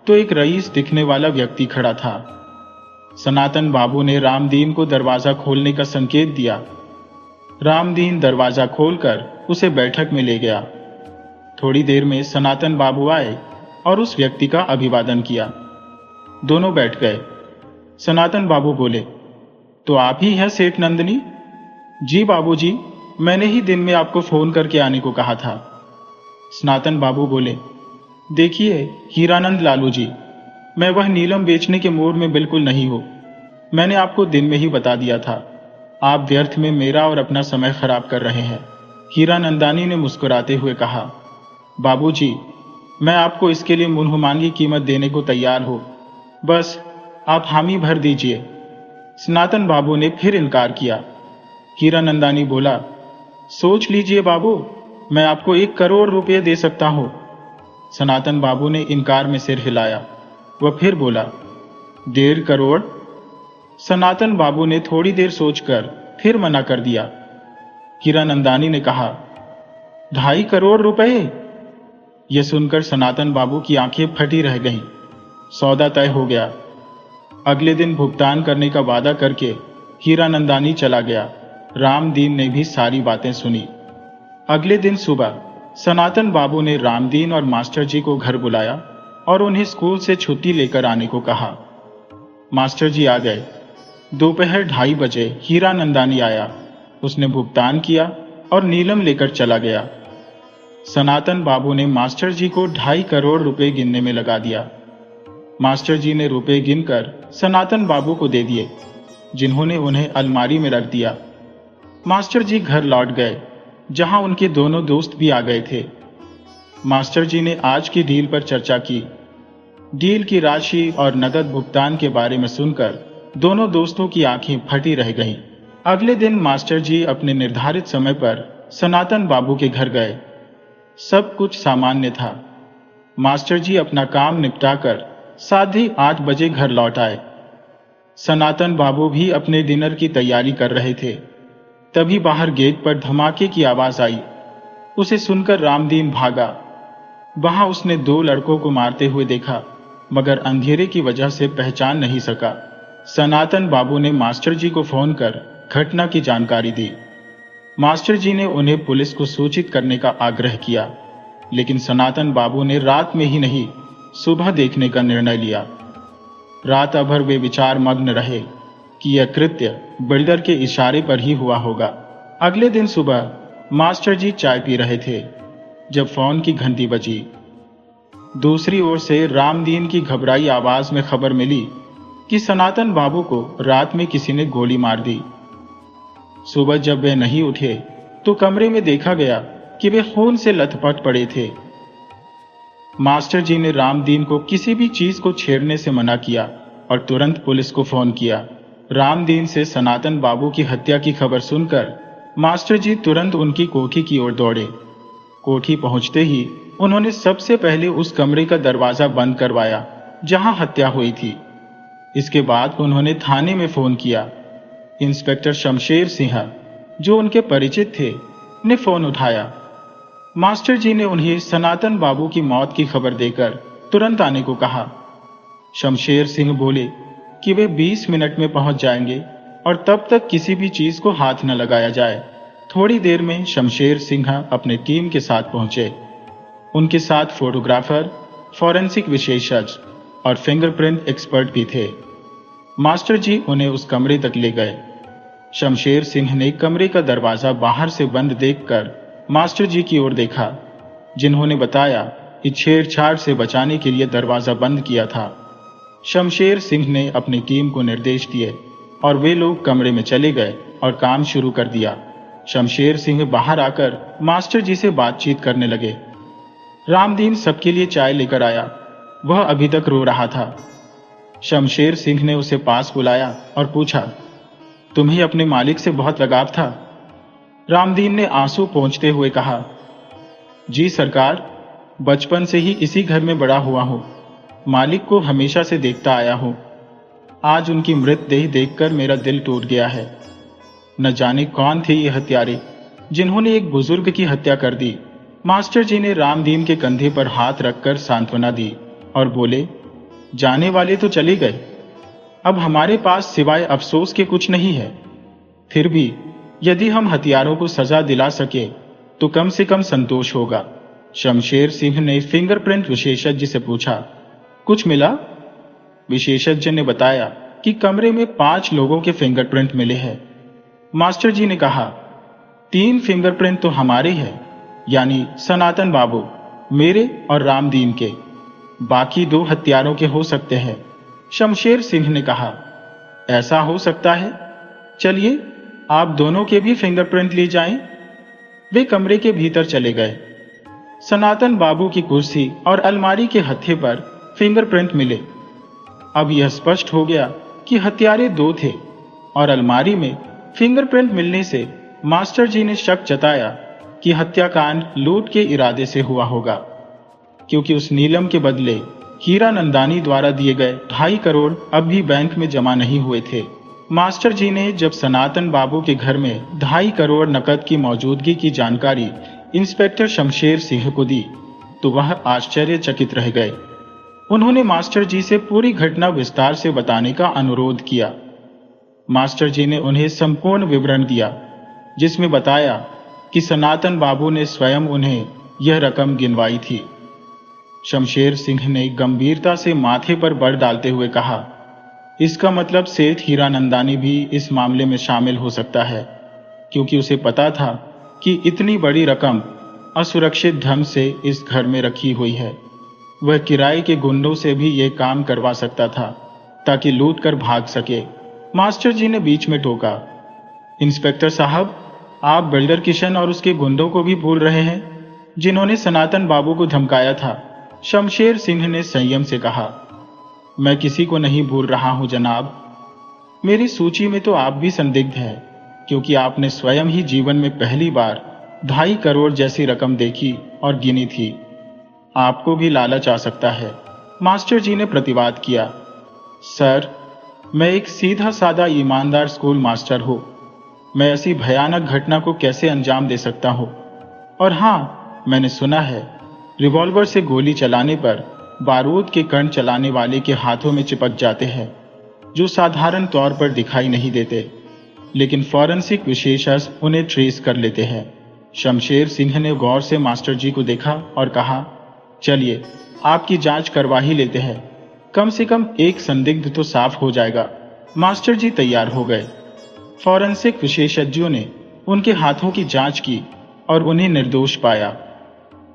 तो एक रईस दिखने वाला व्यक्ति खड़ा था। सनातन बाबू ने रामदीन को दरवाजा खोलने का संकेत दिया। रामदीन दरवाजा खोलकर उसे बैठक में ले गया। थोड़ी देर में सनातन बाबू आए और उस व्यक्ति का अभिवादन किया। दोनों बैठ गए। सनातन बाबू बोले, तो आप ही हैं सेठ नंदनी? जी बाबूजी, मैंने ही दिन में आपको फोन करके आने को कहा था। सनातन बाबू बोले, देखिए हीरानंद लालू जी, मैं वह नीलम बेचने के मूड में बिल्कुल नहीं हूं। मैंने आपको दिन में ही बता दिया था। आप व्यर्थ में मेरा और अपना समय खराब कर रहे हैं। हीरानंदानी ने मुस्कुराते हुए कहा, बाबूजी, मैं आपको इसके लिए मुंह मांगी कीमत देने को तैयार हूं, बस आप हामी भर दीजिए। सनातन बाबू ने फिर इनकार किया। हीरानंदानी बोला, सोच लीजिए बाबू, मैं आपको 1 करोड़ रुपए दे सकता हूं। सनातन बाबू ने इनकार में सिर हिलाया। वह फिर बोला, 1.5 करोड़? सनातन बाबू ने थोड़ी देर सोचकर फिर मना कर दिया। हीरानंदानी ने कहा, 2.5 करोड़ रुपए? यह सुनकर सनातन बाबू की आंखें फटी रह गईं। सौदा तय हो गया। अगले दिन भुगतान करने का वादा करके हीरानंदानी चला गया। रामदीन ने भी सारी बातें सुनी। अगले दिन सुबह सनातन बाबू ने रामदीन और मास्टर जी को घर बुलाया और उन्हें स्कूल से छुट्टी लेकर आने को कहा। मास्टर जी आ गए। दोपहर 2:30 बजे हीरानंदानी आया। उसने भुगतान किया और नीलम लेकर चला गया। सनातन बाबू ने मास्टर जी को 2.5 करोड़ रुपए गिनने में लगा दिया। मास्टर जी ने रुपए गिनकर सनातन बाबू को दे दिए, जिन्होंने उन्हें अलमारी में रख दिया। मास्टर जी घर लौट गए, जहां उनके दोनों दोस्त भी आ गए थे। मास्टर जी ने आज की डील पर चर्चा की। डील की राशि और नकद भुगतान के बारे में सुनकर दोनों दोस्तों की आंखें फटी रह गईं। अगले दिन मास्टर जी अपने निर्धारित समय पर सनातन बाबू के घर गए। सब कुछ सामान्य था। मास्टर जी अपना काम निपटाकर 8:30 बजे घर लौट आए। सनातन बाबू भी अपने डिनर की तैयारी कर रहे थे। तभी बाहर गेट पर धमाके की आवाज आई। उसे सुनकर रामदीन भागा। वहां उसने 2 लड़कों को मारते हुए देखा, मगर अंधेरे की वजह से पहचान नहीं सका। सनातन बाबू ने मास्टर जी को फोन कर घटना की जानकारी दी। मास्टर जी ने उन्हें पुलिस को सूचित करने का आग्रह किया, लेकिन सनातन बाबू ने रात में ही नहीं, सुबह देखने का निर्णय लिया। रात भर वे विचार मग्न रहे कि यह कृत्य बिल्डर के इशारे पर ही हुआ होगा। अगले दिन सुबह मास्टर जी चाय पी रहे थे जब फोन की घंटी बजी। दूसरी ओर से रामदीन की घबराई आवाज में खबर मिली कि सनातन बाबू को रात में किसी ने गोली मार दी। सुबह जब वे नहीं उठे तो कमरे में देखा गया कि वे खून से लथपथ पड़े थे। मास्टर जी ने रामदीन को किसी भी चीज को छेड़ने से मना किया और तुरंत पुलिस को फोन किया। रामदीन से सनातन बाबू की हत्या की खबर सुनकर मास्टर जी तुरंत उनकी कोठी की ओर दौड़े। कोठी पहुंचते ही उन्होंने सबसे पहले उस कमरे का दरवाजा बंद करवाया जहां हत्या हुई थी। इसके बाद उन्होंने थाने में फोन किया। इंस्पेक्टर शमशेर सिंह, जो उनके परिचित थे, ने फोन उठाया। मास्टर जी ने उन्हें सनातन बाबू की मौत की खबर देकर तुरंत आने को कहा। शमशेर सिंह बोले कि वे 20 मिनट में पहुंच जाएंगे और तब तक किसी भी चीज को हाथ न लगाया जाए। थोड़ी देर में शमशेर सिंह अपने टीम के साथ पहुंचे। उनके साथ फोटोग्राफर, फॉरेंसिक विशेषज्ञ और फिंगरप्रिंट एक्सपर्ट भी थे। मास्टर जी उन्हें उस कमरे तक ले गए। शमशेर सिंह ने कमरे का दरवाजा बाहर से बंद देखकर मास्टर जी की ओर देखा, जिन्होंने बताया कि छेड़छाड़ से बचाने के लिए दरवाजा बंद किया था। शमशेर सिंह ने अपनी टीम को निर्देश दिए और वे लोग कमरे में चले गए और काम शुरू कर दिया। शमशेर सिंह बाहर आकर मास्टर जी से बातचीत करने लगे। रामदीन सबके लिए चाय लेकर आया। वह अभी तक रो रहा था। शमशेर सिंह ने उसे पास बुलाया और पूछा, तुम्हें अपने मालिक से बहुत लगाव था? रामदीन ने आंसू पोंछते हुए कहा, जी सरकार, बचपन से ही इसी घर में बड़ा हुआ हूं। मालिक को हमेशा से देखता आया हूं। आज उनकी मृतदेह देखकर मेरा दिल टूट गया है। न जाने कौन थे ये हत्यारे जिन्होंने एक बुजुर्ग की हत्या कर दी। मास्टर जी ने रामदीन के कंधे पर हाथ रखकर सांत्वना दी और बोले, जाने वाले तो चले गए, अब हमारे पास सिवाय अफसोस के कुछ नहीं है। फिर भी यदि हम हथियारों को सजा दिला सके तो कम से कम संतोष होगा। शमशेर सिंह ने फिंगरप्रिंट विशेषज्ञ से पूछा, कुछ मिला? विशेषज्ञ ने बताया कि कमरे में 5 लोगों के फिंगरप्रिंट मिले हैं। मास्टर जी ने कहा, 3 फिंगरप्रिंट तो हमारे हैं, यानी सनातन बाबू, मेरे और रामदीन के। बाकी 2 हत्यारों के हो सकते हैं। शमशेर सिंह ने कहा, ऐसा हो सकता है, चलिए आप दोनों के भी फिंगरप्रिंट ले जाएं। वे कमरे के भीतर चले गए। सनातन बाबू की कुर्सी और अलमारी के हत्थे पर फिंगरप्रिंट मिले। अब यह स्पष्ट हो गया कि हत्यारे 2 थे और अलमारी में फिंगरप्रिंट मिलने से मास्टर जी ने शक जताया कि हत्याकांड लूट के इरादे से हुआ होगा, क्योंकि उस नीलम के बदले हीरानंदानी द्वारा दिए गए 2.5 करोड़ अब भी बैंक में जमा नहीं हुए थे। मास्टर जी ने जब सनातन बाबू के घर में 2.5 करोड़ नकद की मौजूदगी की जानकारी इंस्पेक्टर शमशेर सिंह को दी तो वह आश्चर्यचकित रह गए। उन्होंने मास्टर जी से पूरी घटना विस्तार से बताने का अनुरोध किया। मास्टर जी ने उन्हें संपूर्ण विवरण दिया जिसमें बताया कि सनातन बाबू ने स्वयं उन्हें यह रकम गिनवाई थी। शमशेर सिंह ने गंभीरता से माथे पर बल डालते हुए कहा, इसका मतलब सेठ हीरानंदानी भी इस मामले में शामिल हो सकता है, क्योंकि उसे पता था कि इतनी बड़ी रकम असुरक्षित ढंग से इस घर में रखी हुई है। वह किराए के गुंडों से भी यह काम करवा सकता था ताकि लूट कर भाग सके। मास्टर जी ने बीच में टोका, इंस्पेक्टर साहब, आप बिल्डर किशन और उसके गुंडों को भी भूल रहे हैं, जिन्होंने सनातन बाबू को धमकाया था। शमशेर सिंह ने संयम से कहा, मैं किसी को नहीं भूल रहा हूं जनाब। मेरी सूची में तो आप भी संदिग्ध हैं, क्योंकि आपने स्वयं ही जीवन में पहली बार 2.5 करोड़ जैसी रकम देखी और गिनी थी। आपको भी लालच आ सकता है। मास्टर जी ने प्रतिवाद किया, सर, मैं एक सीधा साधा ईमानदार स्कूल मास्टर हूं। मैं ऐसी भयानक घटना को कैसे अंजाम दे सकता हूं? और हां, मैंने सुना है रिवॉल्वर से गोली चलाने पर बारूद के कण चलाने वाले के हाथों में चिपक जाते हैं, जो साधारण तौर पर दिखाई नहीं देते, लेकिन फॉरेंसिक विशेषज्ञ उन्हें ट्रेस कर लेते हैं। शमशेर सिंह ने गौर से मास्टर जी को देखा और कहा, चलिए आपकी जांच करवा ही लेते हैं, कम से कम एक संदिग्ध तो साफ हो जाएगा। मास्टर जी तैयार हो गए। फॉरेंसिक विशेषज्ञों ने उनके हाथों की जांच की और उन्हें निर्दोष पाया।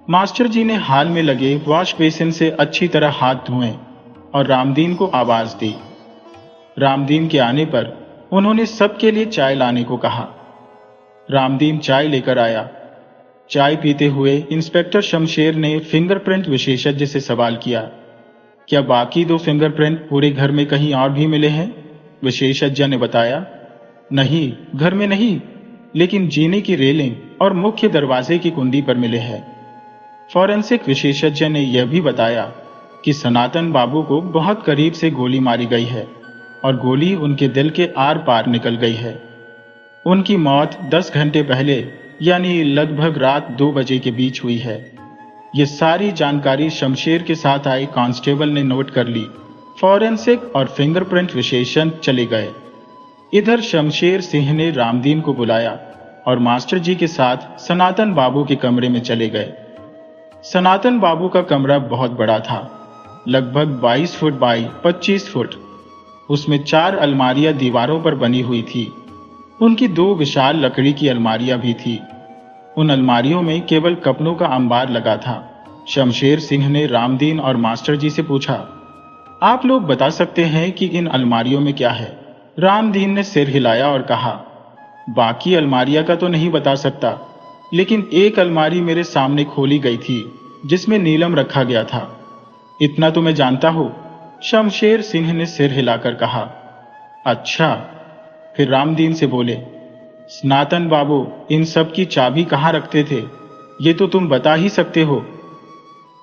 मास्टर जी ने हाल में लगे वॉश बेसिन से अच्छी तरह हाथ धोए और रामदीन को आवाज दी। रामदीन के आने पर उन्होंने सबके लिए चाय लाने को कहा। रामदीन चाय लेकर आया। चाय पीते हुए इंस्पेक्टर शमशेर ने फिंगरप्रिंट विशेषज्ञ से सवाल किया, क्या बाकी 2 फिंगरप्रिंट पूरे घर में कहीं और भी मिले हैं? विशेषज्ञ ने बताया, नहीं, घर में नहीं, लेकिन जीने की रेलिंग और मुख्य दरवाजे की कुंडी पर मिले हैं। फॉरेंसिक विशेषज्ञ ने यह भी बताया कि सनातन बाबू को बहुत करीब से गोली मारी गई है और गोली उनके दिल के आर पार निकल गई है। उनकी मौत 10 घंटे पहले यानी लगभग रात 2 बजे के बीच हुई है। ये सारी जानकारी शमशेर के साथ आए कांस्टेबल ने नोट कर ली। फॉरेंसिक और फिंगरप्रिंट विशेषज्ञ चले गए। इधर शमशेर सिंह ने रामदीन को बुलाया और मास्टर जी के साथ सनातन बाबू के कमरे में चले गए। सनातन बाबू का कमरा बहुत बड़ा था, लगभग 22 फुट बाई 25 फुट। उसमें 4 अलमारियां दीवारों पर बनी हुई थी। उनकी 2 विशाल लकड़ी की अलमारियां भी थी। उन अलमारियों में केवल कपड़ों का अंबार लगा था। शमशेर सिंह ने रामदीन और मास्टर जी से पूछा, आप लोग बता सकते हैं कि इन अलमारियों में क्या है? रामदीन ने सिर हिलाया और कहा, बाकी अलमारियां का तो नहीं बता सकता, लेकिन एक अलमारी मेरे सामने खोली गई थी जिसमें नीलम रखा गया था। इतना तो मैं जानता हूं। शमशेर सिंह ने सिर हिलाकर कहा, अच्छा। फिर रामदीन से बोले, सनातन बाबू इन सब की चाबी कहां रखते थे, ये तो तुम बता ही सकते हो।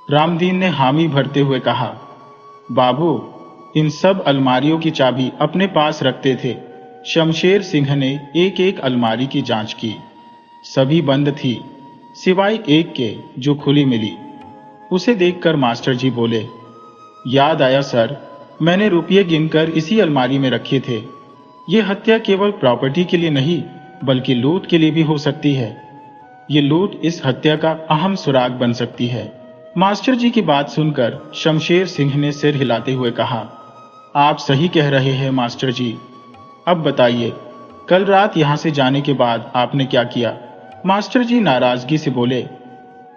रामदीन ने हामी भरते हुए कहा, बाबू इन सब अलमारियों की चाबी अपने पास रखते थे। शमशेर सिंह ने एक एक अलमारी की जांच की। सभी बंद थी, सिवाय एक के जो खुली मिली। उसे देखकर मास्टर जी बोले, याद आया सर, मैंने रुपये गिनकर इसी अलमारी में रखे थे। यह हत्या केवल प्रॉपर्टी के लिए नहीं, बल्कि लूट के लिए भी हो सकती है। ये लूट इस हत्या का अहम सुराग बन सकती है। मास्टर जी की बात सुनकर शमशेर सिंह ने सिर हिलाते हुए कहा, आप सही कह रहे हैं मास्टर जी। अब बताइए, कल रात यहां से जाने के बाद आपने क्या किया? मास्टर जी नाराजगी से बोले,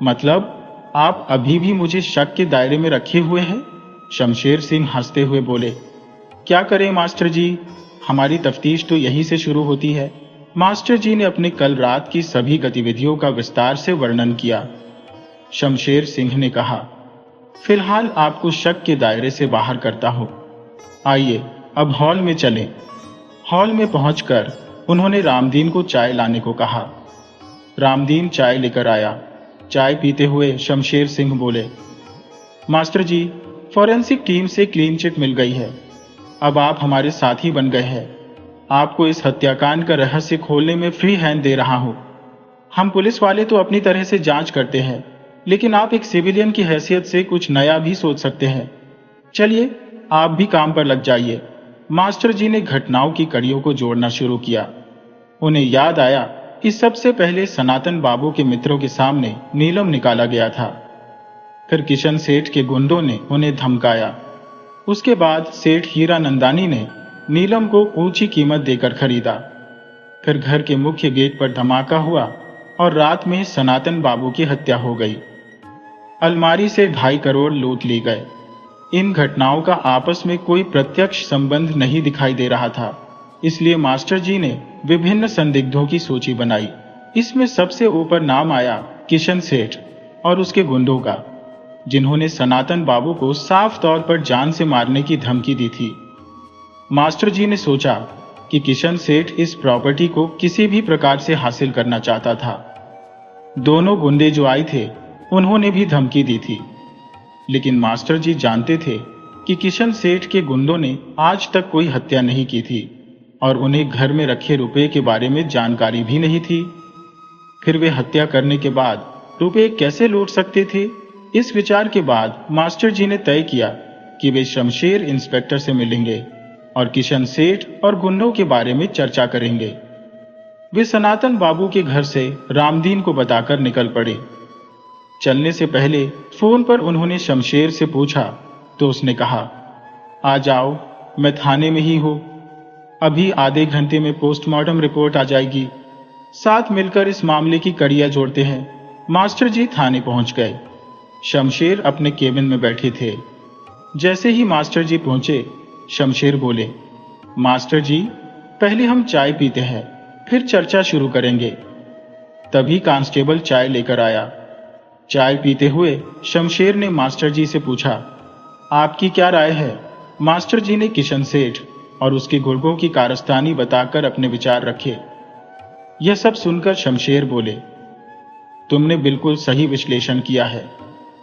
मतलब आप अभी भी मुझे शक के दायरे में रखे हुए हैं? शमशेर सिंह हंसते हुए बोले, क्या करें मास्टर जी, हमारी तफ्तीश तो यहीं से शुरू होती है। मास्टर जी ने अपने कल रात की सभी गतिविधियों का विस्तार से वर्णन किया। शमशेर सिंह ने कहा, फिलहाल आपको शक के दायरे से बाहर करता हूं। आइए अब हॉल में चलें। हॉल में पहुंचकर उन्होंने रामदीन को चाय लाने को कहा। रामदीन चाय लेकर आया। चाय पीते हुए शमशेर सिंह बोले, मास्टर जी, फॉरेंसिक टीम से क्लीन चिट मिल गई है। अब आप हमारे साथी बन गए हैं। आपको इस हत्याकांड का रहस्य खोलने में फ्री हैंड दे रहा हूं। हम पुलिस वाले तो अपनी तरह से जांच करते हैं, लेकिन आप एक सिविलियन की हैसियत से कुछ नया भी सोच सकते हैं। चलिए आप भी काम पर लग जाइए। मास्टर जी ने घटनाओं की कड़ियों को जोड़ना शुरू किया। उन्हें याद आया कि सबसे पहले सनातन बाबू के मित्रों के सामने नीलम निकाला गया था। फिर किशन सेठ के गुंडों ने उन्हें धमकाया। उसके बाद सेठ हीरानंदानी ने नीलम को ऊंची कीमत देकर खरीदा। फिर घर के मुख्य गेट पर धमाका हुआ और रात में सनातन बाबू की हत्या हो गई। अलमारी से 2.5 करोड़ लूट ली गए। इन घटनाओं का आपस में कोई प्रत्यक्ष संबंध नहीं दिखाई दे रहा था, इसलिए मास्टर जी ने विभिन्न संदिग्धों की सूची बनाई। इसमें सबसे ऊपर नाम आया किशन सेठ और उसके गुंडों का, जिन्होंने सनातन बाबू को साफ तौर पर जान से मारने की धमकी दी थी। मास्टर जी ने सोचा कि किशन सेठ इस प्रॉपर्टी को किसी भी प्रकार से हासिल करना चाहता था। दोनों गुंडे जो आए थे उन्होंने भी धमकी दी थी, लेकिन मास्टर जी जानते थे कि किशन सेठ के गुंडों ने आज तक कोई हत्या नहीं की थी और उन्हें घर में रखे रुपए के बारे में जानकारी भी नहीं थी। फिर वे हत्या करने के बाद रुपए कैसे लूट सकते थे? इस विचार के बाद मास्टर जी ने तय किया कि वे शमशेर इंस्पेक्टर से मिलेंगे और किशन सेठ और गुंडों के बारे में चर्चा करेंगे। वे सनातन बाबू के घर से रामदीन को बताकर निकल पड़े। चलने से पहले फोन पर उन्होंने शमशेर से पूछा तो उसने कहा, आ जाओ, मैं थाने में ही हूं, अभी आधे घंटे में पोस्टमार्टम रिपोर्ट आ जाएगी, साथ मिलकर इस मामले की कड़ियां जोड़ते हैं। मास्टर जी थाने पहुंच गए। शमशेर अपने केबिन में बैठे थे। जैसे ही मास्टर जी पहुंचे, शमशेर बोले, मास्टर जी, पहले हम चाय पीते हैं, फिर चर्चा शुरू करेंगे। तभी कांस्टेबल चाय लेकर आया। चाय पीते हुए शमशेर ने मास्टर जी से पूछा, आपकी क्या राय है? मास्टर जी ने किशन सेठ और उसके गुर्गों की कारस्तानी बताकर अपने विचार रखे। यह सब सुनकर शमशेर बोले, तुमने बिल्कुल सही विश्लेषण किया है,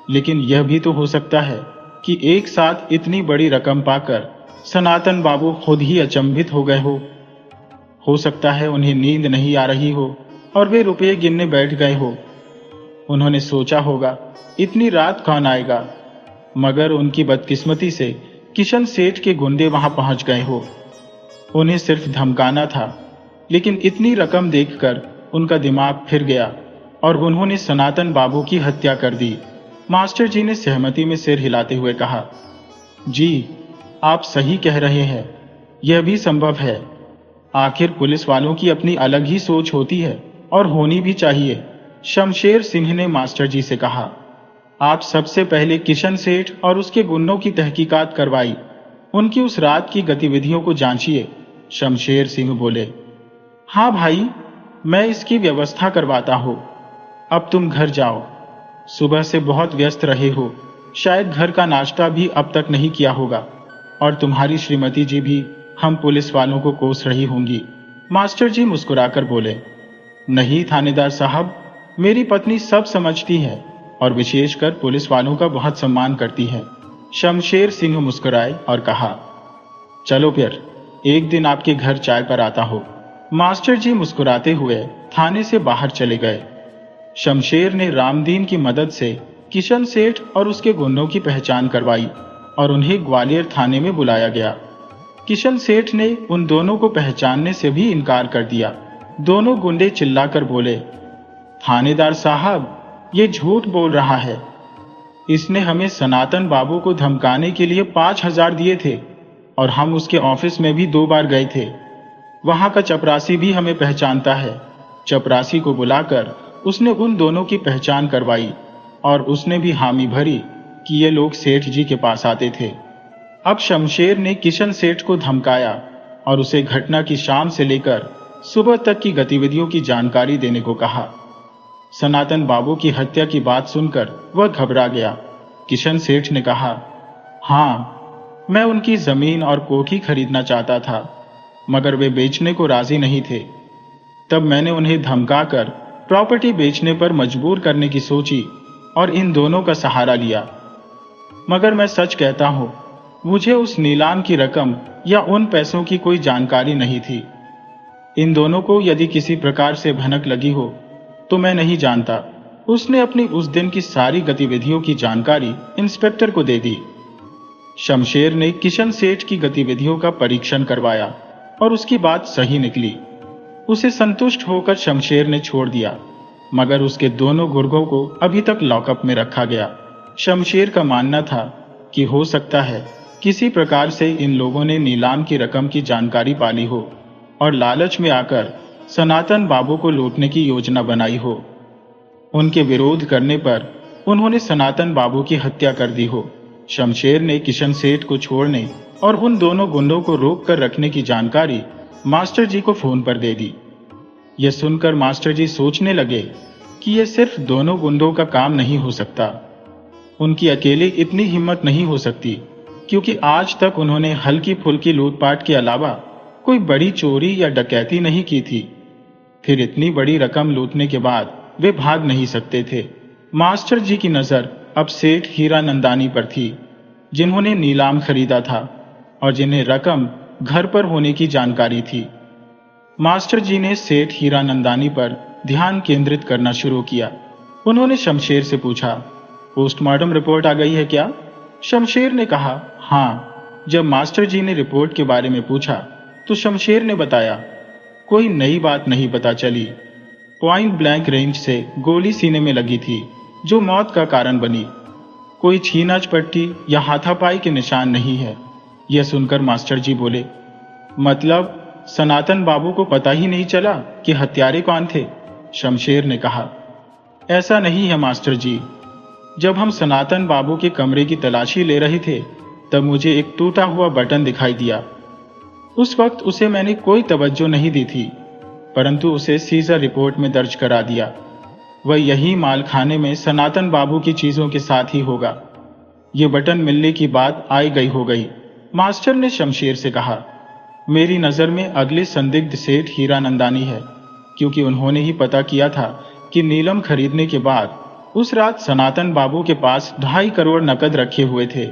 लेकिन यह भी तो हो सकता है कि एक साथ इतनी बड़ी रकम पाकर सनातन बाबू खुद ही अचंभित हो गए हो सकता है उन्हें नींद नहीं आ रही हो और वे रुपये गिनने बैठ गए हो। उन्होंने सोचा होगा इतनी रात कौन आएगा, मगर उनकी बदकिस्मती से किशन सेठ के गुंडे वहां पहुंच गए हो। उन्हें सिर्फ धमकाना था, लेकिन इतनी रकम देखकर उनका दिमाग फिर गया और उन्होंने सनातन बाबू की हत्या कर दी। मास्टर जी ने सहमति में सिर हिलाते हुए कहा, जी, आप सही कह रहे हैं, यह भी संभव है। आखिर पुलिस वालों की अपनी अलग ही सोच होती है और होनी भी चाहिए। शमशेर सिंह ने मास्टर जी से कहा, आप सबसे पहले किशन सेठ और उसके गुंडों की तहकीकात करवाई, उनकी उस रात की गतिविधियों को जांचिए। शमशेर सिंह बोले, हाँ भाई, मैं इसकी व्यवस्था करवाता हूं। अब तुम घर जाओ, सुबह से बहुत व्यस्त रहे हो, शायद घर का नाश्ता भी अब तक नहीं किया होगा, और तुम्हारी श्रीमती जी भी हम पुलिस वालों को कोस रही होंगी। मास्टर जी मुस्कुराकर बोले, नहीं थानेदार साहब, मेरी पत्नी सब समझती है और विशेषकर पुलिस वालों का बहुत सम्मान करती है। शमशेर सिंह मुस्कुराए और कहा, चलो फिर एक दिन आपके घर चाय पर आता हो। मास्टर जी मुस्कुराते हुए थाने से बाहर चले गए। शमशेर ने रामदीन की मदद से किशन सेठ और उसके गुंडों की पहचान करवाई और उन्हें ग्वालियर थाने में बुलाया गया। किशन सेठ ने उन दोनों को पहचानने से भी इनकार कर दिया। दोनों गुंडे चिल्लाकर बोले, थानेदार साहब, ये झूठ बोल रहा है, इसने हमें सनातन बाबू को धमकाने के लिए 5,000 दिए थे और हम उसके ऑफिस में भी 2 बार गए थे। वहां का चपरासी भी हमें पहचानता है। चपरासी को बुलाकर उसने उन दोनों की पहचान करवाई और उसने भी हामी भरी कि ये लोग सेठ जी के पास आते थे। अब शमशेर ने किशन सेठ को धमकाया और उसे घटना की शाम से लेकर सुबह तक की गतिविधियों की जानकारी देने को कहा। सनातन बाबू की हत्या की बात सुनकर वह घबरा गया। किशन सेठ ने कहा, हाँ, मैं उनकी जमीन और कोठी खरीदना चाहता था, मगर वे बेचने को राजी नहीं थे। तब मैंने उन्हें धमकाकर प्रॉपर्टी बेचने पर मजबूर करने की सोची और इन दोनों का सहारा लिया। मगर मैं सच कहता हूं, मुझे उस नीलाम की रकम या उन पैसों की कोई जानकारी नहीं थी। इन दोनों को यदि किसी प्रकार से भनक लगी हो तो मैं नहीं जानता। उसने अपनी उस दिन की सारी गतिविधियों की जानकारी इंस्पेक्टर को दे दी। शमशेर ने किशन सेठ की गतिविधियों का परीक्षण करवाया और उसकी बात सही निकली। उसे संतुष्ट होकर शमशेर ने छोड़ दिया, मगर उसके दोनों गुर्गों को अभी तक लॉकअप में रखा गया। शमशेर का मानना था कि हो सकता है किसी प्रकार से इन लोगों ने नीलाम की रकम की जानकारी पाली हो और लालच में आकर सनातन बाबू को लूटने की योजना बनाई हो। उनके विरोध करने पर उन्होंने सनातन बाबू की हत्या कर दी हो। शमशेर ने किशन सेठ को छोड़ने और उन दोनों गुंडों को रोक कर रखने की जानकारी मास्टर जी को फोन पर दे दी। यह सुनकर मास्टर जी सोचने लगे कि यह सिर्फ दोनों गुंडों का काम नहीं हो सकता। उनकी अकेले इतनी हिम्मत नहीं हो सकती, क्योंकि आज तक उन्होंने हल्की फुल्की लूटपाट के अलावा कोई बड़ी चोरी या डकैती नहीं की थी। फिर इतनी बड़ी रकम लूटने के बाद वे भाग नहीं सकते थे। मास्टर जी की नजर अब सेठ हीरानंदानी पर थी, जिन्होंने नीलाम खरीदा था और जिन्हें रकम घर पर होने की जानकारी थी। मास्टर जी ने सेठ हीरानंदानी पर ध्यान केंद्रित करना शुरू किया। उन्होंने शमशेर से पूछा, पोस्टमार्टम रिपोर्ट आ गई है क्या? शमशेर ने कहा, हाँ। जब मास्टर जी ने रिपोर्ट के बारे में पूछा तो शमशेर ने बताया, कोई नई बात नहीं पता चली। पॉइंट ब्लैंक रेंज से गोली सीने में लगी थी, जो मौत का कारण बनी। कोई छीना झपट्टी या हाथापाई के निशान नहीं है। यह सुनकर मास्टर जी बोले, मतलब सनातन बाबू को पता ही नहीं चला कि हत्यारे कौन थे? शमशेर ने कहा, ऐसा नहीं है मास्टर जी। जब हम सनातन बाबू के कमरे की तलाशी ले रहे थे तब मुझे एक टूटा हुआ बटन दिखाई दिया। उस वक्त उसे मैंने कोई तवज्जो नहीं दी थी, परंतु उसे सीजर रिपोर्ट में दर्ज करा दिया। वह यही मालखाने में सनातन बाबू की चीजों के साथ ही होगा। ये बटन मिलने की बात आई गई हो गई। मास्टर ने शमशेर से कहा, मेरी नजर में अगले संदिग्ध सेठ हीरानंदानी है, क्योंकि उन्होंने ही पता किया था कि नीलम खरीदने के बाद उस रात सनातन बाबू के पास 2.5 करोड़ नकद रखे हुए थे।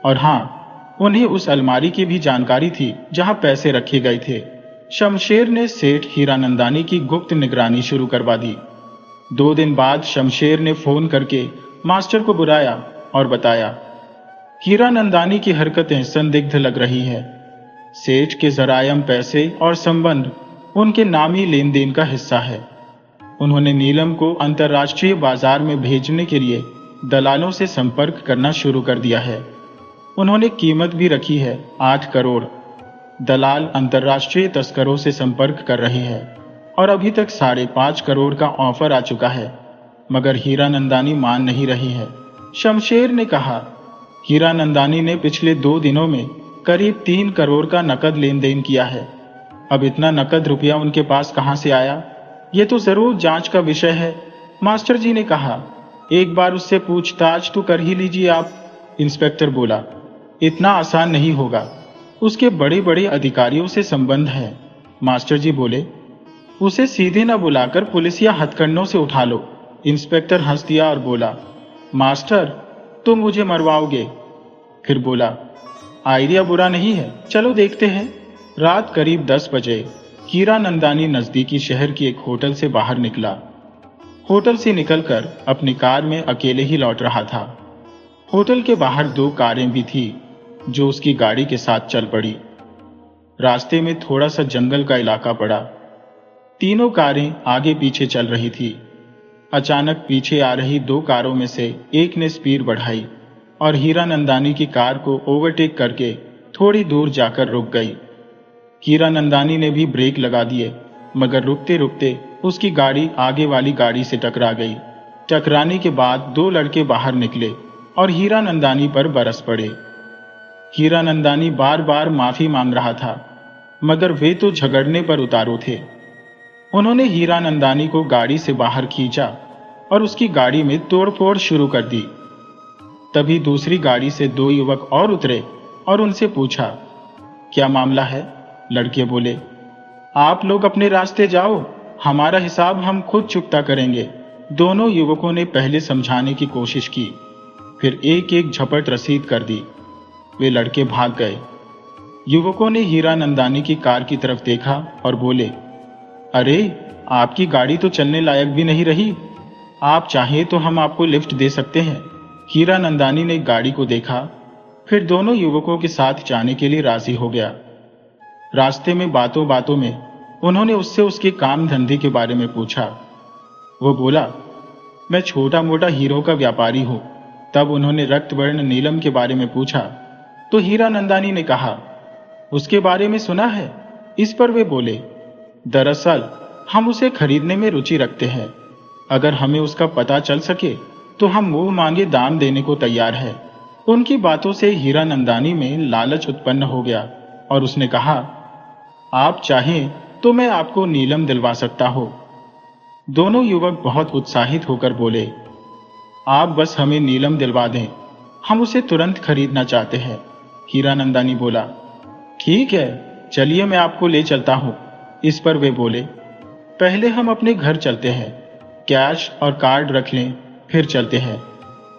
और हाँ, उन्हें उस अलमारी की भी जानकारी थी जहां पैसे रखे गए थे। शमशेर ने सेठ हीरानंदानी की गुप्त निगरानी शुरू करवा दी। 2 दिन बाद शमशेर ने फोन करके मास्टर को बुलाया और बताया, हीरानंदानी की हरकतें संदिग्ध लग रही है। सेठ के जरायम पैसे और संबंध उनके नामी लेन देन का हिस्सा है। उन्होंने नीलम को अंतर्राष्ट्रीय बाजार में भेजने के लिए दलालों से संपर्क करना शुरू कर दिया है। उन्होंने कीमत भी रखी है 8 करोड़। दलाल अंतर्राष्ट्रीय तस्करों से संपर्क कर रहे हैं और अभी तक 5.5 करोड़ का ऑफर आ चुका है, मगर हीरानंदानी मान नहीं रही है। शमशेर ने कहा, हीरानंदानी ने पिछले 2 दिनों में करीब 3 करोड़ का नकद लेन देन किया है। अब इतना नकद रुपया उनके पास कहां से आया, ये तो जरूर जांच का विषय है। मास्टर जी ने कहा, एक बार उससे पूछताछ तो कर ही लीजिए आप। इंस्पेक्टर बोला, इतना आसान नहीं होगा, उसके बड़े बड़े अधिकारियों से संबंध है। मास्टर जी बोले, उसे सीधे न बुलाकर पुलिस या हथकंडों से उठा लो। इंस्पेक्टर हंस दिया और बोला, मास्टर तुम मुझे मरवाओगे। फिर बोला, आइडिया बुरा नहीं है, चलो देखते हैं। रात करीब 10 बजे हीरानंदानी नजदीकी शहर की एक होटल से बाहर निकला। होटल से निकलकर अपनी कार में अकेले ही लौट रहा था। होटल के बाहर 2 कारें भी थी जो उसकी गाड़ी के साथ चल पड़ी। रास्ते में थोड़ा सा जंगल का इलाका पड़ा। तीनों कारें आगे पीछे चल रही थी। अचानक पीछे आ रही 2 कारों में से एक ने स्पीड बढ़ाई और हीरानंदानी की कार को ओवरटेक करके थोड़ी दूर जाकर रुक गई। हीरानंदानी ने भी ब्रेक लगा दिए, मगर रुकते रुकते उसकी गाड़ी आगे वाली गाड़ी से टकरा गई। टकराने के बाद 2 लड़के बाहर निकले और हीरानंदानी पर बरस पड़े। हीरानंदानी बार बार माफी मांग रहा था, मगर वे तो झगड़ने पर उतारू थे। उन्होंने हीरानंदानी को गाड़ी से बाहर खींचा और उसकी गाड़ी में तोड़फोड़ शुरू कर दी। तभी दूसरी गाड़ी से 2 युवक और उतरे और उनसे पूछा, क्या मामला है? लड़के बोले, आप लोग अपने रास्ते जाओ, हमारा हिसाब हम खुद चुकता करेंगे। दोनों युवकों ने पहले समझाने की कोशिश की, फिर एक एक झपट रसीद कर दी। वे लड़के भाग गए। युवकों ने हीरानंदानी की कार की तरफ देखा और बोले, अरे आपकी गाड़ी तो चलने लायक भी नहीं रही, आप चाहें तो हम आपको लिफ्ट दे सकते हैं। हीरानंदानी ने गाड़ी को देखा, फिर दोनों युवकों के साथ जाने के लिए राजी हो गया। रास्ते में बातों बातों में उन्होंने उससे उसके काम धंधे के बारे में पूछा। वो बोला, मैं छोटा मोटा हीरो का व्यापारी हूं। तब उन्होंने रक्तवर्ण नीलम के बारे में पूछा तो हीरानंदानी ने कहा, उसके बारे में सुना है। इस पर वे बोले, दरअसल हम उसे खरीदने में रुचि रखते हैं। अगर हमें उसका पता चल सके तो हम मुंह मांगे दाम देने को तैयार है। उनकी बातों से हीरानंदानी में लालच उत्पन्न हो गया और उसने कहा, आप चाहें तो मैं आपको नीलम दिलवा सकता हूं। दोनों युवक बहुत उत्साहित होकर बोले, आप बस हमें नीलम दिलवा दें, हम उसे तुरंत खरीदना चाहते हैं। हीरानंदानी बोला, ठीक है, चलिए मैं आपको ले चलता हूं। इस पर वे बोले, पहले हम अपने घर चलते हैं, कैश और कार्ड रख लें, फिर चलते हैं।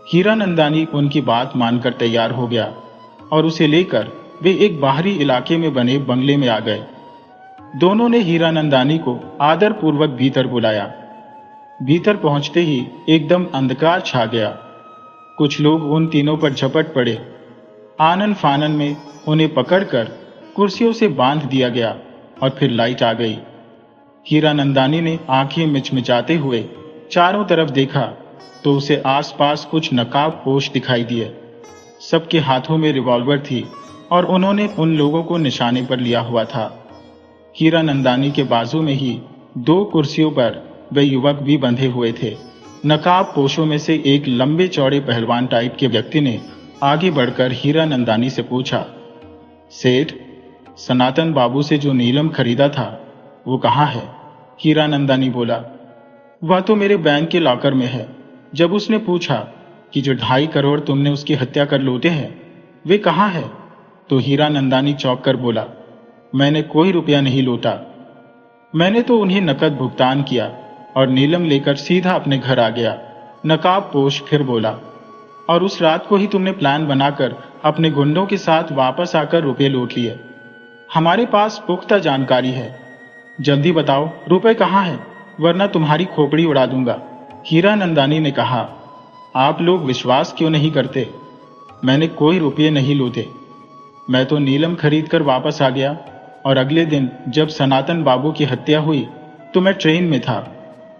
हीरानंदानी उनकी बात मानकर तैयार हो गया और उसे लेकर वे एक बाहरी इलाके में बने बंगले में आ गए। दोनों ने हीरानंदानी को आदर पूर्वक भीतर बुलाया। भीतर पहुंचते ही एकदम अंधकार छा गया। कुछ लोग उन तीनों पर झपट पड़े। आनन फानन में उन्हें पकड़कर कुर्सियों से बांध दिया गया और फिर लाइट आ गई। हीरानंदानी ने आंखें मिचमिचाते हुए चारों तरफ देखा तो उसे आसपास कुछ नकाबपोश दिखाई दिए। सबके हाथों में रिवॉल्वर थी और उन्होंने उन लोगों को निशाने पर लिया हुआ था। हीरानंदानी के बाजू में ही 2 कुर्सियों पर वे युवक भी बंधे हुए थे। नकाबपोशों में से एक लंबे चौड़े पहलवान टाइप के व्यक्ति ने आगे बढ़कर हीरानंदानी से पूछा, सेठ, सनातन बाबू से जो नीलम खरीदा था वो कहाँ है? हीरानंदानी बोला, वह तो मेरे बैंक के लॉकर में है। जब उसने पूछा कि जो 2.5 करोड़ तुमने उसकी हत्या कर लूटे हैं वे कहाँ है, तो हीरानंदानी चौंक कर बोला, मैंने कोई रुपया नहीं लूटा। मैंने तो उन्हें नकद भुगतान किया और नीलम लेकर सीधा अपने घर आ गया। नकाबपोश फिर बोला, और उस रात को ही तुमने प्लान बनाकर अपने गुंडों के साथ वापस आकर रुपये लूट लिए। हमारे पास पुख्ता जानकारी है, जल्दी बताओ रुपए कहाँ हैं, वरना तुम्हारी खोपड़ी उड़ा दूंगा। हीरानंदानी ने कहा, आप लोग विश्वास क्यों नहीं करते? मैंने कोई रुपये नहीं लूटे। मैं तो नीलम खरीद कर वापस आ गया और अगले दिन जब सनातन बाबू की हत्या हुई तो मैं ट्रेन में था,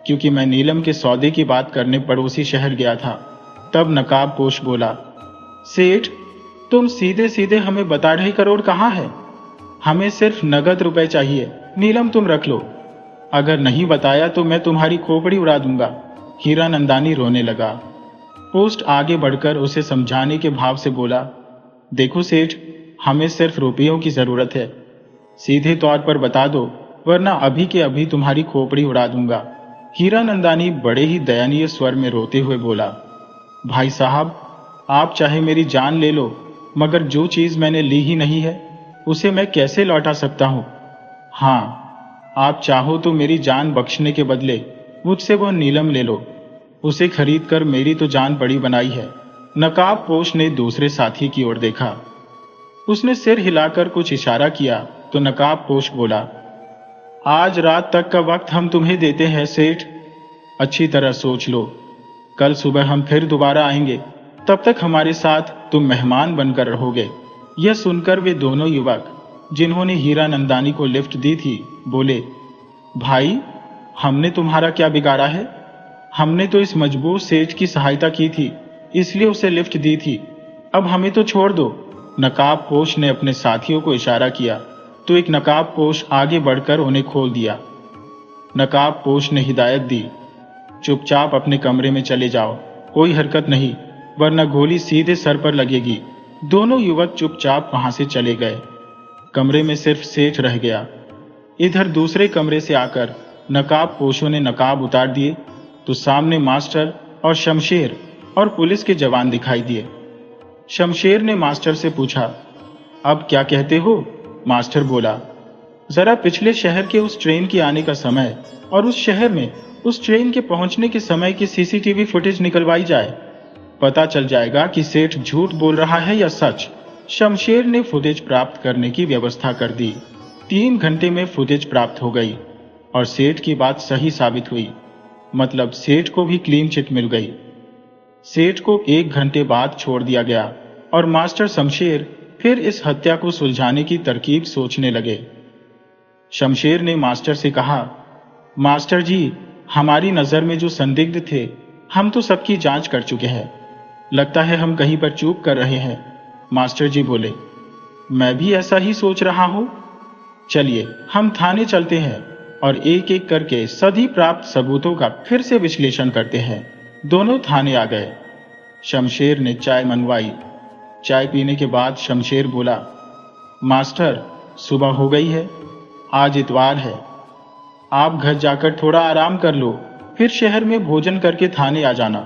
क्योंकि मैं नीलम के सौदे की बात करने पड़ोसी शहर गया था। तब नकाबपोश बोला, सेठ, तुम सीधे सीधे हमें बता 2.5 करोड़ कहाँ है? हमें सिर्फ नगद रुपए चाहिए, नीलम तुम रख लो। अगर नहीं बताया तो मैं तुम्हारी खोपड़ी उड़ा दूंगा। हीरानंदानी रोने लगा। पोस्ट आगे बढ़कर उसे समझाने के भाव से बोला, देखो सेठ, हमें सिर्फ रुपयों की जरूरत है, सीधे तौर पर बता दो, वरना अभी के अभी तुम्हारी खोपड़ी उड़ा दूंगा। हीरानंदानी बड़े ही दयनीय स्वर में रोते हुए बोला, भाई साहब, आप चाहे मेरी जान ले लो, मगर जो चीज मैंने ली ही नहीं है उसे मैं कैसे लौटा सकता हूं? हाँ, आप चाहो तो मेरी जान बख्शने के बदले मुझसे वो नीलम ले लो, उसे खरीद कर मेरी तो जान बड़ी बनाई है। नकाबपोश ने दूसरे साथी की ओर देखा। उसने सिर हिलाकर कुछ इशारा किया तो नकाबपोश बोला, आज रात तक का वक्त हम तुम्हें देते हैं सेठ, अच्छी तरह सोच लो। कल सुबह हम फिर दोबारा आएंगे, तब तक हमारे साथ तुम मेहमान बनकर रहोगे। यह सुनकर वे दोनों युवक जिन्होंने हीरानंदानी को लिफ्ट दी थी बोले, भाई, हमने तुम्हारा क्या बिगाड़ा है? हमने तो इस मजबूर सेठ की सहायता की थी, इसलिए उसे लिफ्ट दी थी, अब हमें तो छोड़ दो। नकाबपोश ने अपने साथियों को इशारा किया तो एक नकाबपोश आगे बढ़कर उन्हें खोल दिया। नकाबपोश ने हिदायत दी, चुपचाप अपने कमरे में चले जाओ, कोई हरकत नहीं, वरना गोली सीधे सर पर लगेगी। दोनों युवक चुपचाप वहां से चले गए। कमरे में सिर्फ सेठ रह गया। इधर दूसरे कमरे से आकर नकाबपोशों ने नकाब उतार दिए तो सामने मास्टर और शमशेर और पुलिस के जवान दिखाई दिए। शमशेर ने मास्टर से पूछा, अब क्या कहते हो? मास्टर बोला, जरा पिछले शहर के उस ट्रेन के आने का समय और उस शहर में उस ट्रेन के पहुंचने के समय की सीसीटीवी फुटेज निकलवाई जाए, पता चल जाएगा कि सेठ झूठ बोल रहा है या सच। शमशेर ने फुटेज प्राप्त करने की व्यवस्था कर दी। 3 घंटे में फुटेज प्राप्त हो गई और सेठ की बात सही साबित हुई, मतलब सेठ को भी क्लीन चिट मिल गई। सेठ को 1 घंटे बाद छोड़ दिया गया और मास्टर शमशेर फिर इस हत्या को सुलझाने की तरकीब सोचने लगे। शमशेर ने मास्टर से कहा, मास्टर जी, हमारी नजर में जो संदिग्ध थे, हम तो सबकी जांच कर चुके हैं। लगता है हम कहीं पर चूक कर रहे हैं। मास्टर जी बोले, मैं भी ऐसा ही सोच रहा हूं। चलिए हम थाने चलते हैं और एक एक करके सभी प्राप्त सबूतों का फिर से विश्लेषण करते हैं। दोनों थाने आ गए। शमशेर ने चाय मनवाई। चाय पीने के बाद शमशेर बोला, मास्टर, सुबह हो गई है, आज इतवार है। आप घर जाकर थोड़ा आराम कर लो, फिर शहर में भोजन करके थाने आ जाना,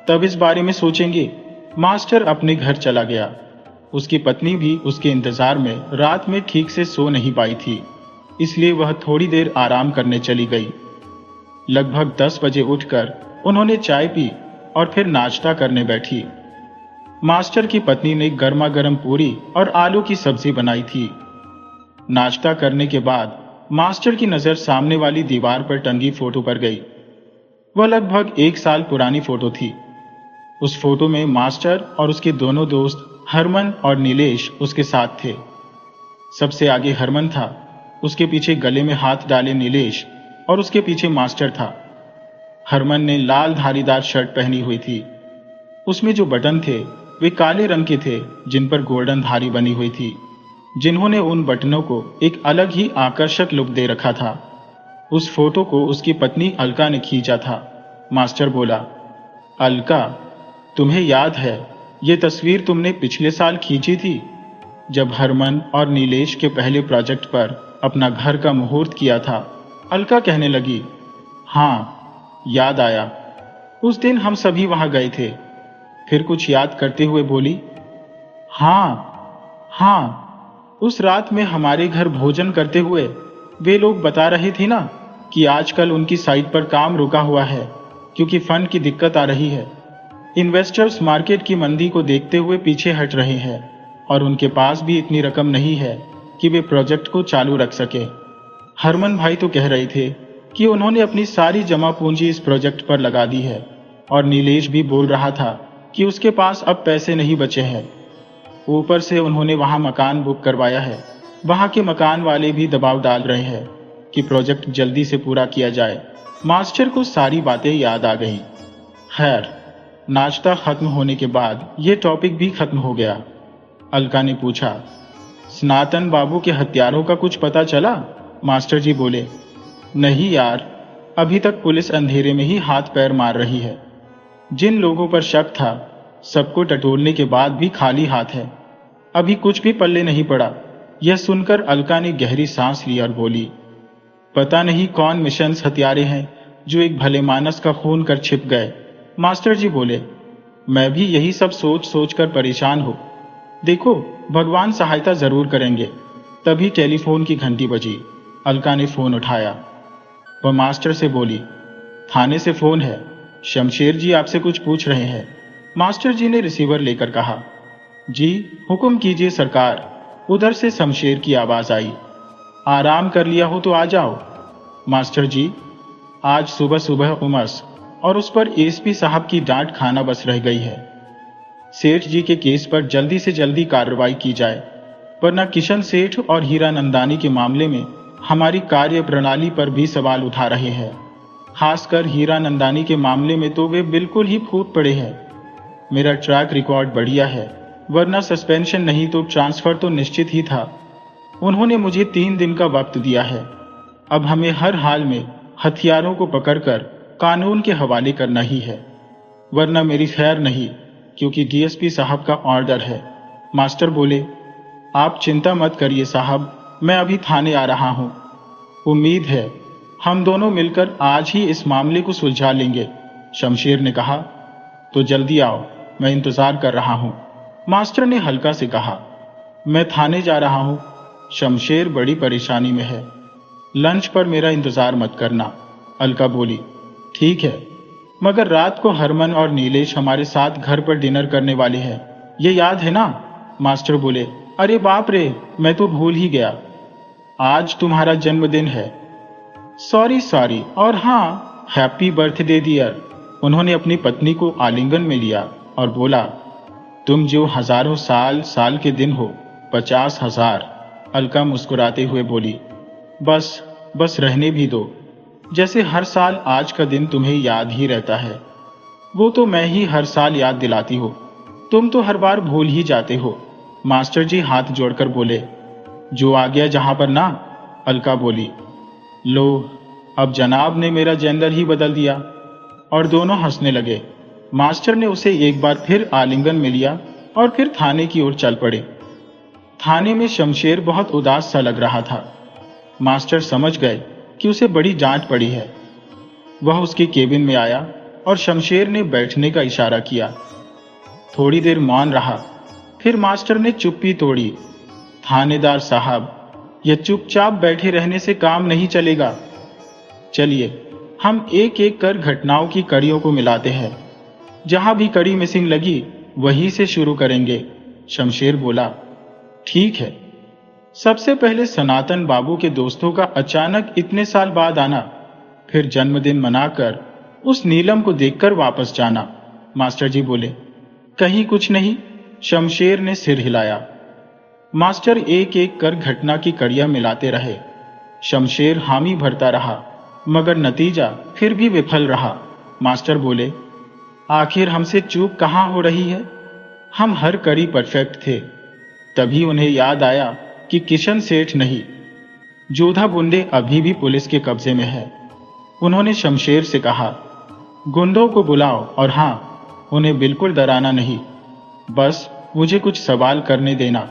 तब इस बारे में सोचेंगे। मास्टर अपने घर चला गया। उसकी पत्नी भी उसके इंतजार में रात में ठीक से सो नहीं पाई थी, इसलिए वह थोड़ी देर आराम करने चली गई। लगभग 10 बजे उठकर उन्होंने चाय पी और फिर नाश्ता करने बैठी। मास्टर की पत्नी ने गर्मा गर्म पूरी और आलू की सब्जी बनाई थी। नाश्ता करने के बाद मास्टर की नजर सामने वाली दीवार पर टंगी फोटो पर गई। वह लगभग 1 साल पुरानी फोटो थी। उस फोटो में मास्टर और उसके दोनों दोस्त हरमन और नीलेश उसके साथ थे। सबसे आगे हरमन था, उसके पीछे गले में हाथ डाले नीलेश और उसके पीछे मास्टर था। हरमन ने लाल धारीदार शर्ट पहनी हुई थी। उसमें जो बटन थे वे काले रंग के थे, जिन पर गोल्डन धारी बनी हुई थी, जिन्होंने उन बटनों को एक अलग ही आकर्षक लुक दे रखा था। उस फोटो को उसकी पत्नी अलका ने खींचा था। मास्टर बोला, अलका, तुम्हें याद है ये तस्वीर तुमने पिछले साल खींची थी, जब हरमन और नीलेश के पहले प्रोजेक्ट पर अपना घर का मुहूर्त किया था। अलका कहने लगी, हाँ याद आया, उस दिन हम सभी वहां गए थे। फिर कुछ याद करते हुए बोली, हाँ, उस रात में हमारे घर भोजन करते हुए वे लोग बता रहे थे ना कि आजकल उनकी साइट पर काम रुका हुआ है क्योंकि फंड की दिक्कत आ रही है। इन्वेस्टर्स मार्केट की मंदी को देखते हुए पीछे हट रहे हैं और उनके पास भी इतनी रकम नहीं है कि वे प्रोजेक्ट को चालू रख सके। हरमन भाई तो कह रहे थे कि उन्होंने अपनी सारी जमा पूंजी इस प्रोजेक्ट पर लगा दी है, और नीलेश भी बोल रहा था कि उसके पास अब पैसे नहीं बचे हैं। ऊपर से उन्होंने वहां मकान बुक करवाया है। वहां के मकान वाले भी दबाव डाल रहे हैं कि प्रोजेक्ट जल्दी से पूरा किया जाए। मास्टर को सारी बातें याद आ गई। खैर, नाश्ता खत्म होने के बाद यह टॉपिक भी खत्म हो गया। अलका ने पूछा, सनातन बाबू के हत्यारों का कुछ पता चला? मास्टर जी बोले, नहीं यार, अभी तक पुलिस अंधेरे में ही हाथ पैर मार रही है। जिन लोगों पर शक था सबको टटोलने के बाद भी खाली हाथ है। अभी कुछ भी पल्ले नहीं पड़ा। यह सुनकर अलका ने गहरी सांस ली और बोली, पता नहीं कौन मिशंस हत्यारे हैं जो एक भले मानस का खून कर छिप गए। मास्टर जी बोले, मैं भी यही सब सोच सोच कर परेशान हूं। देखो, भगवान सहायता जरूर करेंगे। तभी टेलीफोन की घंटी बजी। अलका ने फोन उठाया। वह मास्टर से बोली, थाने से फोन है, शमशेर जी आपसे कुछ पूछ रहे हैं। मास्टर जी ने रिसीवर लेकर कहा, जी हुक्म कीजिए सरकार। उधर से शमशेर की आवाज आई, आराम कर लिया हो तो आ जाओ। मास्टर जी, आज सुबह सुबह उमस और उस पर एसपी साहब की डांट खाना बस रह गई है। सेठ जी के केस पर जल्दी से जल्दी कार्रवाई की जाए, वरना किशन सेठ और हीरा नंदानी के मामले में हमारी कार्य प्रणाली पर भी सवाल उठा रहे हैं। खासकर हीरा नंदानी के मामले में तो वे बिल्कुल ही फूट पड़े हैं। मेरा ट्रैक रिकॉर्ड बढ़िया है, वरना सस्पेंशन नहीं तो ट्रांसफर तो निश्चित ही था। उन्होंने मुझे 3 दिन का वक्त दिया है। अब हमें हर हाल में हथियारों को पकड़कर कानून के हवाले करना ही है, वरना मेरी खैर नहीं, क्योंकि डीएसपी साहब का ऑर्डर है। मास्टर बोले, आप चिंता मत करिए साहब, मैं अभी थाने आ रहा हूं। उम्मीद है हम दोनों मिलकर आज ही इस मामले को सुलझा लेंगे। शमशेर ने कहा, तो जल्दी आओ, मैं इंतजार कर रहा हूं। मास्टर ने हल्का से कहा, मैं थाने जा रहा हूं। शमशेर बड़ी परेशानी में है, लंच पर मेरा इंतजार मत करना। अलका बोली, ठीक है, मगर रात को हरमन और नीलेश हमारे साथ घर पर डिनर करने वाले हैं, ये याद है ना? मास्टर बोले, अरे बाप रे, मैं तो भूल ही गया, आज तुम्हारा जन्मदिन है। सॉरी, और हाँ, हैप्पी बर्थडे डियर। उन्होंने अपनी पत्नी को आलिंगन में लिया और बोला, तुम जो हजारों साल के दिन हो, 50,000। अलका मुस्कुराते हुए बोली, बस बस रहने भी दो। जैसे हर साल आज का दिन तुम्हें याद ही रहता है। वो तो मैं ही हर साल याद दिलाती हूँ, तुम तो हर बार भूल ही जाते हो। मास्टर जी हाथ जोड़कर बोले। जो आ गया जहां पर ना, अलका बोली। लो, अब जनाब ने मेरा जेंडर ही बदल दिया। और दोनों हंसने लगे। मास्टर ने उसे एक बार फिर आलिंगन में लिया और फिर थाने की ओर चल पड़े। थाने में शमशेर बहुत उदास सा लग रहा था। मास्टर समझ गए कि उसे बड़ी डांट पड़ी है। वह उसके केबिन में आया और शमशेर ने बैठने का इशारा किया। थोड़ी देर मौन रहा, फिर मास्टर ने चुप्पी तोड़ी। थानेदार साहब, यह चुपचाप बैठे रहने से काम नहीं चलेगा। चलिए हम एक एक कर घटनाओं की कड़ियों को मिलाते हैं। जहां भी कड़ी मिसिंग लगी वहीं से शुरू करेंगे। शमशेर बोला। ठीक है। सबसे पहले सनातन बाबू के दोस्तों का अचानक इतने साल बाद आना, फिर जन्मदिन मनाकर उस नीलम को देखकर वापस जाना। मास्टर जी बोले। कहीं कुछ नहीं, शमशेर ने सिर हिलाया। मास्टर एक एक कर घटना की कड़ियां मिलाते रहे। शमशेर हामी भरता रहा, मगर नतीजा फिर भी विफल रहा। मास्टर बोले। आखिर हमसे चूक कहां हो रही है? हम हर कड़ी परफेक्ट थे। तभी उन्हें याद आया कि किशन सेठ नहीं, जोधा बुंदे अभी भी पुलिस के कब्जे में है। उन्होंने शमशेर से कहा, गुंडों को बुलाओ और हां, उन्हें बिल्कुल डराना नहीं, बस मुझे कुछ सवाल करने देना।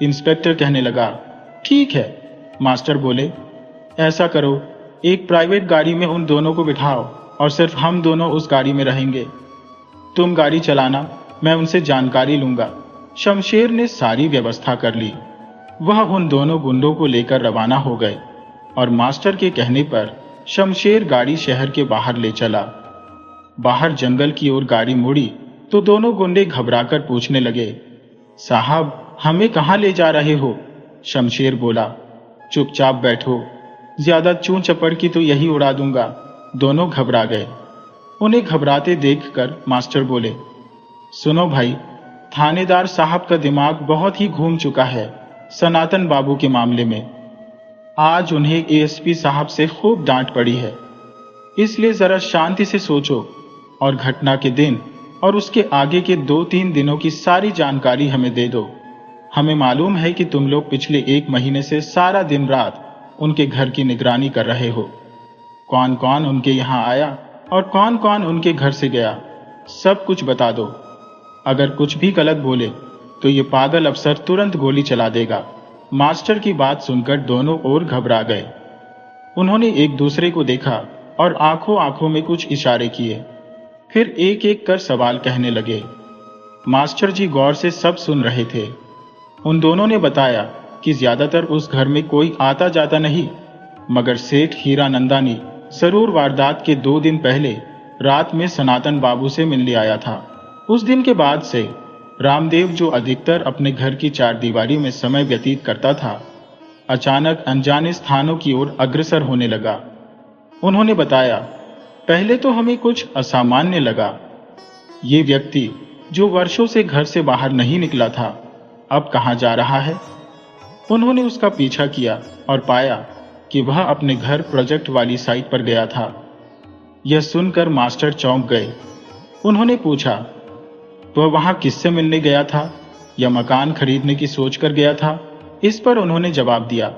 इंस्पेक्टर कहने लगा। ठीक है। मास्टर बोले। ऐसा करो, एक प्राइवेट गाड़ी में उन दोनों को बिठाओ और सिर्फ हम दोनों उस गाड़ी में रहेंगे। तुम गाड़ी चलाना, मैं उनसे जानकारी लूंगा। शमशेर ने सारी व्यवस्था कर ली। वह उन दोनों गुंडों को लेकर रवाना हो गए और मास्टर के कहने पर शमशेर गाड़ी शहर के बाहर ले चला। बाहर जंगल की ओर गाड़ी मुड़ी तो दोनों गुंडे घबराकर पूछने लगे, साहब हमें कहां ले जा रहे हो? शमशेर बोला, चुपचाप बैठो, ज्यादा चूं चपड़ की तो यही उड़ा दूंगा। दोनों घबरा गए। उन्हें घबराते देखकर मास्टर बोले, सुनो भाई, थानेदार साहब का दिमाग बहुत ही घूम चुका है सनातन बाबू के मामले में। आज उन्हें एएसपी साहब से खूब डांट पड़ी है, इसलिए जरा शांति से सोचो और घटना के दिन और उसके आगे के 2-3 दिनों की सारी जानकारी हमें दे दो। हमें मालूम है कि तुम लोग पिछले 1 महीने से सारा दिन रात उनके घर की निगरानी कर रहे हो। कौन कौन उनके यहाँ आया और कौन कौन उनके घर से गया, सब कुछ बता दो। अगर कुछ भी गलत बोले तो ये पागल अफसर तुरंत गोली चला देगा। मास्टर की बात सुनकर दोनों और घबरा गए। उन्होंने एक दूसरे को देखा और आंखों आंखों में कुछ इशारे किए, फिर एक एक कर सवाल कहने लगे। मास्टर जी गौर से सब सुन रहे थे। उन दोनों ने बताया कि ज्यादातर उस घर में कोई आता जाता नहीं, मगर सेठ हीरानंदानी जरूर वारदात के 2 दिन पहले रात में सनातन बाबू से मिलने आया था। उस दिन के बाद से रामदेव, जो अधिकतर अपने घर की 4 दीवारी में समय व्यतीत करता था, अचानक अनजाने स्थानों की ओर अग्रसर होने लगा। उन्होंने बताया, पहले तो हमें कुछ असामान्य लगा। ये व्यक्ति जो वर्षों से घर से बाहर नहीं निकला था, अब कहां जा रहा है? उन्होंने उसका पीछा किया और पाया कि वह अपने घर प्रोजेक्ट वाली साइट पर गया था। यह सुनकर मास्टर चौंक गए। उन्होंने पूछा, वह वहां किससे मिलने गया था या मकान खरीदने की सोच कर गया था? इस पर उन्होंने जवाब दिया,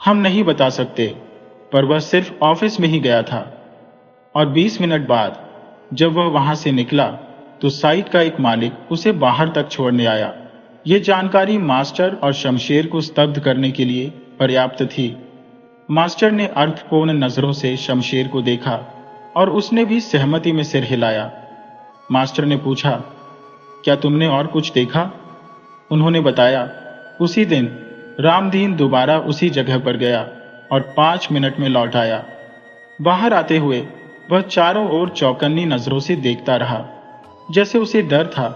हम नहीं बता सकते, पर वह सिर्फ ऑफिस में ही गया था। और 20 मिनट बाद जब वह वहां से निकला तो साइट का एक मालिक उसे बाहर तक छोड़ने आया। यह जानकारी मास्टर और शमशेर को स्तब्ध करने के लिए पर्याप्त थी। मास्टर ने अर्थपूर्ण नजरों से शमशेर को देखा और उसने भी सहमति में सिर हिलाया। मास्टर ने पूछा, क्या तुमने और कुछ देखा? उन्होंने बताया, उसी दिन रामदीन दोबारा उसी जगह पर गया और 5 मिनट में लौट आया। बाहर आते हुए वह चारों ओर चौकन्नी नजरों से देखता रहा, जैसे उसे डर था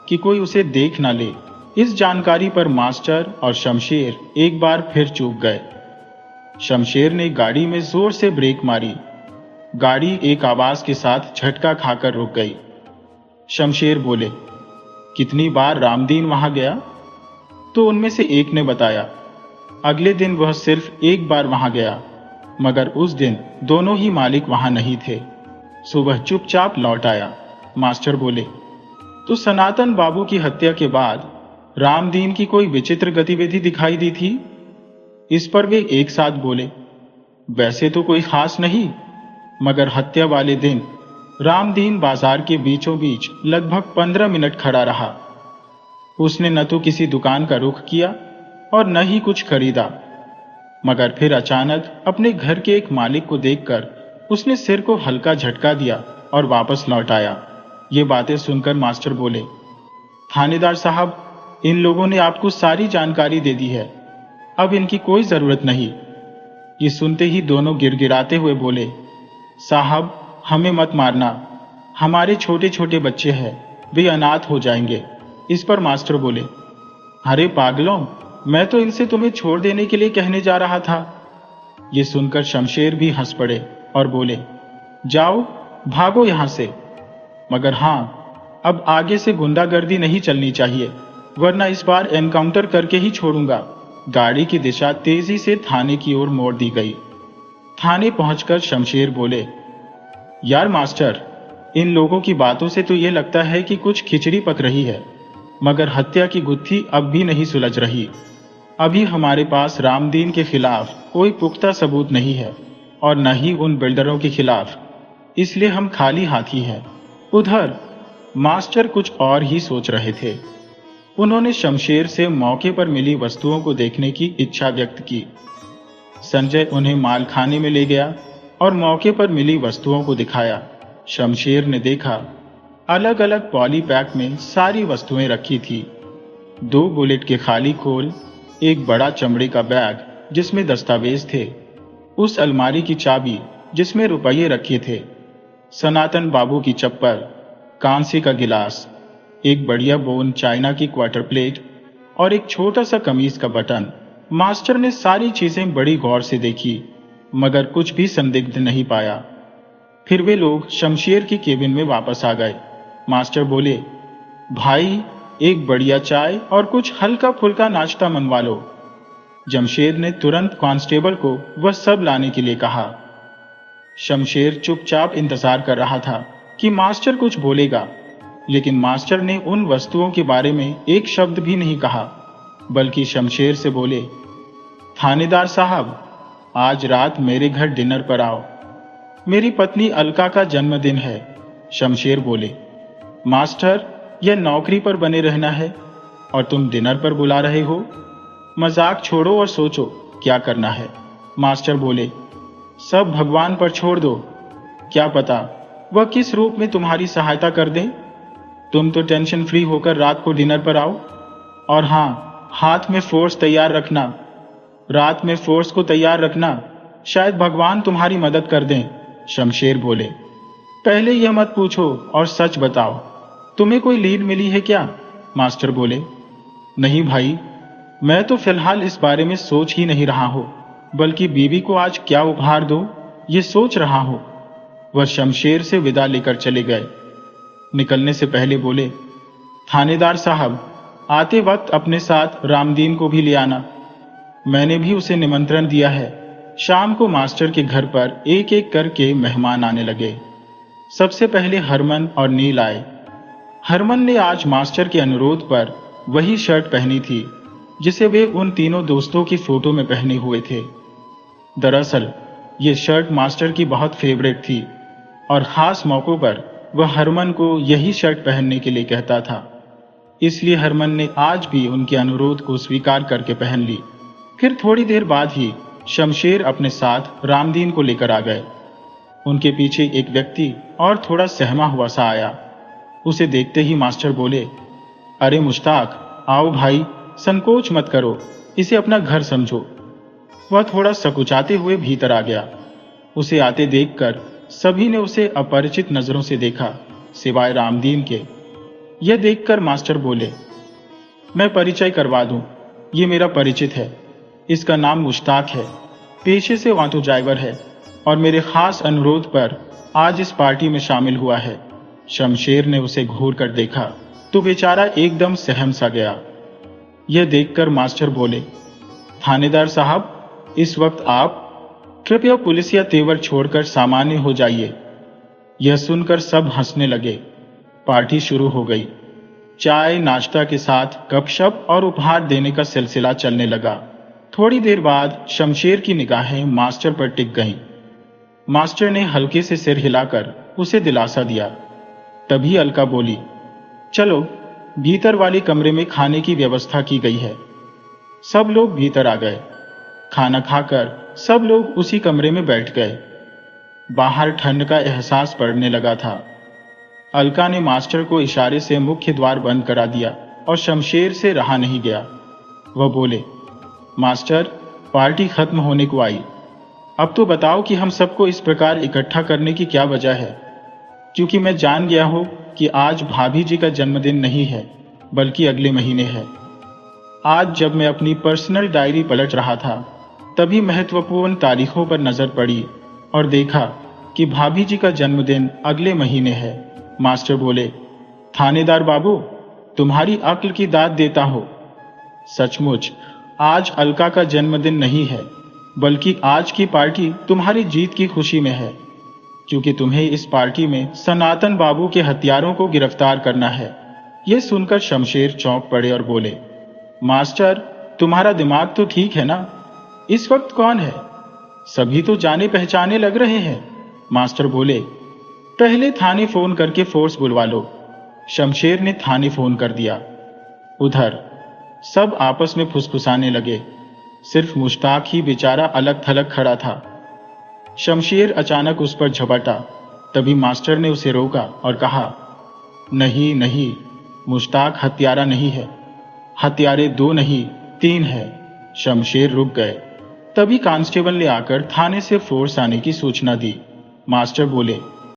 कि कोई उसे देख ना ले। इस जानकारी पर मास्टर और शमशेर एक बार फिर चूक गए। शमशेर ने गाड़ी में जोर से ब्रेक मारी। गाड़ी एक आवाज के साथ झटका खाकर रुक गई। शमशेर बोले, कितनी बार रामदीन वहां गया? तो उनमें से एक ने बताया, अगले दिन वह सिर्फ एक बार वहां गया, मगर उस दिन दोनों ही मालिक वहां नहीं थे। सुबह चुपचाप लौट आया। मास्टर बोले, तो सनातन बाबू की हत्या के बाद रामदीन की कोई विचित्र गतिविधि दिखाई दी थी? इस पर वे एक साथ बोले, वैसे तो कोई खास नहीं, मगर हत्या वाले दिन रामदीन बाजार के बीचों बीच लगभग 15 मिनट खड़ा रहा। उसने न तो किसी दुकान का रुख किया और न ही कुछ खरीदा, मगर फिर अचानक अपने घर के एक मालिक को देखकर उसने सिर को हल्का झटका दिया और वापस लौट आया। ये बातें सुनकर मास्टर बोले, थानेदार साहब, इन लोगों ने आपको सारी जानकारी दे दी है, अब इनकी कोई जरूरत नहीं। ये सुनते ही दोनों गिड़गिड़ाते हुए बोले, साहब, हमें मत मारना, हमारे छोटे छोटे बच्चे हैं, वे अनाथ हो जाएंगे। इस पर मास्टर बोले, अरे पागलों, मैं तो इनसे तुम्हें छोड़ देने के लिए कहने जा रहा था। ये सुनकर शमशेर भी हंस पड़े और बोले, जाओ, भागो यहां से, मगर हां, अब आगे से गुंडागर्दी नहीं चलनी चाहिए, वरना इस बार एनकाउंटर करके ही छोड़ूंगा। गाड़ी की दिशा तेजी से थाने की ओर मोड़ दी गई। थाने पहुंचकर शमशेर बोले, यार मास्टर, इन लोगों की बातों से तो ये लगता है कि कुछ खिचड़ी पक रही है, मगर हत्या की गुत्थी अब भी नहीं सुलझ रही। अभी हमारे पास रामदीन के खिलाफ कोई पुख्ता सबूत नहीं है और न ही उन बिल्डरों के खिलाफ, इसलिए हम खाली हाथी हैं। उधर मास्टर कुछ और ही सोच रहे थे। उन्होंने शमशेर से मौके पर मिली वस्तुओं को देखने की इच्छा व्यक्त की। संजय उन्हें मालखाने में ले गया और मौके पर मिली वस्तुओं को दिखाया। शमशेर ने देखा, अलग अलग पॉली पैक में सारी वस्तुएं रखी थी। 2 बुलेट के खाली खोल, एक बड़ा चमड़े का बैग जिसमें दस्तावेज थे, उस अलमारी की चाबी जिसमें रुपये रखे थे, सनातन बाबू की चप्पल, कांसे का गिलास, एक बढ़िया बोन चाइना की क्वार्टर प्लेट और एक छोटा सा कमीज का बटन। मास्टर ने सारी चीजें बड़ी गौर से देखी, मगर कुछ भी संदिग्ध नहीं पाया। फिर वे लोग शमशेर की केबिन में वापस आ गए। मास्टर बोले, भाई, एक बढ़िया चाय और कुछ हल्का फुल्का नाश्ता मनवा लो। जमशेद ने तुरंत कांस्टेबल को वह सब लाने के लिए कहा। शमशेर चुपचाप इंतजार कर रहा था कि मास्टर कुछ बोलेगा, लेकिन मास्टर ने उन वस्तुओं के बारे में एक शब्द भी नहीं कहा, बल्कि शमशेर से बोले, थानेदार साहब, आज रात मेरे घर डिनर पर आओ, मेरी पत्नी अलका का जन्मदिन है। शमशेर बोले, मास्टर, यह नौकरी पर बने रहना है और तुम डिनर पर बुला रहे हो? मजाक छोड़ो और सोचो क्या करना है। मास्टर बोले, सब भगवान पर छोड़ दो, क्या पता वह किस रूप में तुम्हारी सहायता कर दें। तुम तो टेंशन फ्री होकर रात को डिनर पर आओ, और हाँ, हाथ में फोर्स तैयार रखना, रात में फोर्स को तैयार रखना, शायद भगवान तुम्हारी मदद कर दें। शमशेर बोले, पहले यह मत पूछो और सच बताओ, तुम्हें कोई लीड मिली है क्या? मास्टर बोले, नहीं भाई, मैं तो फिलहाल इस बारे में सोच ही नहीं रहा हूं, बल्कि बीवी को आज क्या उपहार दो ये सोच रहा हूं। वह शमशेर से विदा लेकर चले गए। निकलने से पहले बोले, थानेदार साहब, आते वक्त अपने साथ रामदीन को भी ले आना, मैंने भी उसे निमंत्रण दिया है। शाम को मास्टर के घर पर एक एक करके मेहमान आने लगे। सबसे पहले हरमन और नील आए। हरमन ने आज मास्टर के अनुरोध पर वही शर्ट पहनी थी जिसे वे उन तीनों दोस्तों की फोटो में पहने हुए थे। दरअसल ये शर्ट मास्टर की बहुत फेवरेट थी और खास मौकों पर वह हरमन को यही शर्ट पहनने के लिए कहता था। इसलिए हरमन ने आज भी उनके अनुरोध को स्वीकार करके पहन ली। फिर थोड़ी देर बाद ही शमशेर अपने साथ रामदीन को लेकर आ गए। उनके पीछे एक व्यक्ति और थोड़ा सहमा हुआ सा आया। उसे देखते ही मास्टर बोले, अरे मुश्ताक, आओ भाई, संकोच मत करो, इसे अपना घर समझो। वह थोड़ा सकुचाते हुए भीतर आ गया। उसे आते देखकर सभी ने उसे अपरिचित नजरों से देखा, सिवाय रामदीन के। यह देखकर मास्टर बोले, मैं परिचय करवा दूं, ये मेरा परिचित है, इसका नाम मुश्ताक है, पेशे से ऑटो ड्राइवर है और मेरे खास अनुरोध पर आज इस पार्टी में शामिल हुआ है। शमशेर ने उसे घूर कर देखा तो बेचारा एकदम सहम सा गया। यह देखकर मास्टर बोले, थानेदार साहब, इस वक्त आप कृपया पुलिस या तेवर छोड़कर सामान्य हो जाइए। यह सुनकर सब हंसने लगे। पार्टी शुरू हो गई। चाय नाश्ता के साथ गपशप और उपहार देने का सिलसिला चलने लगा। थोड़ी देर बाद शमशेर की निगाहें मास्टर पर टिक गईं। मास्टर ने हल्के से सिर हिलाकर उसे दिलासा दिया। तभी अलका बोली, चलो भीतर वाले कमरे में खाने की व्यवस्था की गई है। सब लोग भीतर आ गए। खाना खाकर सब लोग उसी कमरे में बैठ गए। बाहर ठंड का एहसास पड़ने लगा था। अलका ने मास्टर को इशारे से मुख्य द्वार बंद करा दिया और शमशेर से रहा नहीं गया। वह बोले, मास्टर, पार्टी खत्म होने को आई। अब तो बताओ कि हम सबको इस प्रकार इकट्ठा करने की क्या वजह है? क्योंकि मैं जान गया हूं कि आज भाभी जी का जन्मदिन नहीं है, बल्कि अगले महीने है। आज जब मैं अपनी पर्सनल डायरी पलट रहा था, तभी महत्वपूर्ण तारीखों पर नजर पड़ी और देखा कि भाभी जी का जन्मदिन अगले महीने है। मास्टर बोले, थानेदार बाबू, तुम्हारी अक्ल की दाद देता हो। सचमुच आज अलका का जन्मदिन नहीं है, बल्कि आज की पार्टी तुम्हारी जीत की खुशी में है, क्योंकि तुम्हें इस पार्टी में सनातन बाबू के हत्यारों को गिरफ्तार करना है। यह सुनकर शमशेर चौंक पड़े और बोले, मास्टर, तुम्हारा दिमाग तो ठीक है ना? इस वक्त कौन है? सभी तो जाने पहचाने लग रहे हैं। मास्टर बोले, पहले थाने फोन करके फोर्स बुलवा लो। शमशेर ने थाने फोन कर दिया। उधर सब आपस में फुसफुसाने लगे। सिर्फ मुश्ताक ही बेचारा अलग थलग खड़ा था। शमशेर अचानक उस पर झपटा। तभी मास्टर ने उसे रोका और कहा, नहीं नहीं, मुश्ताक हत्यारा नहीं है। हत्यारे 2 नहीं 3 है। शमशेर रुक गए। तभी कांस्टेबल ने आकर थाने से फोर्स आने की सूचना दी। मास्टर बोले,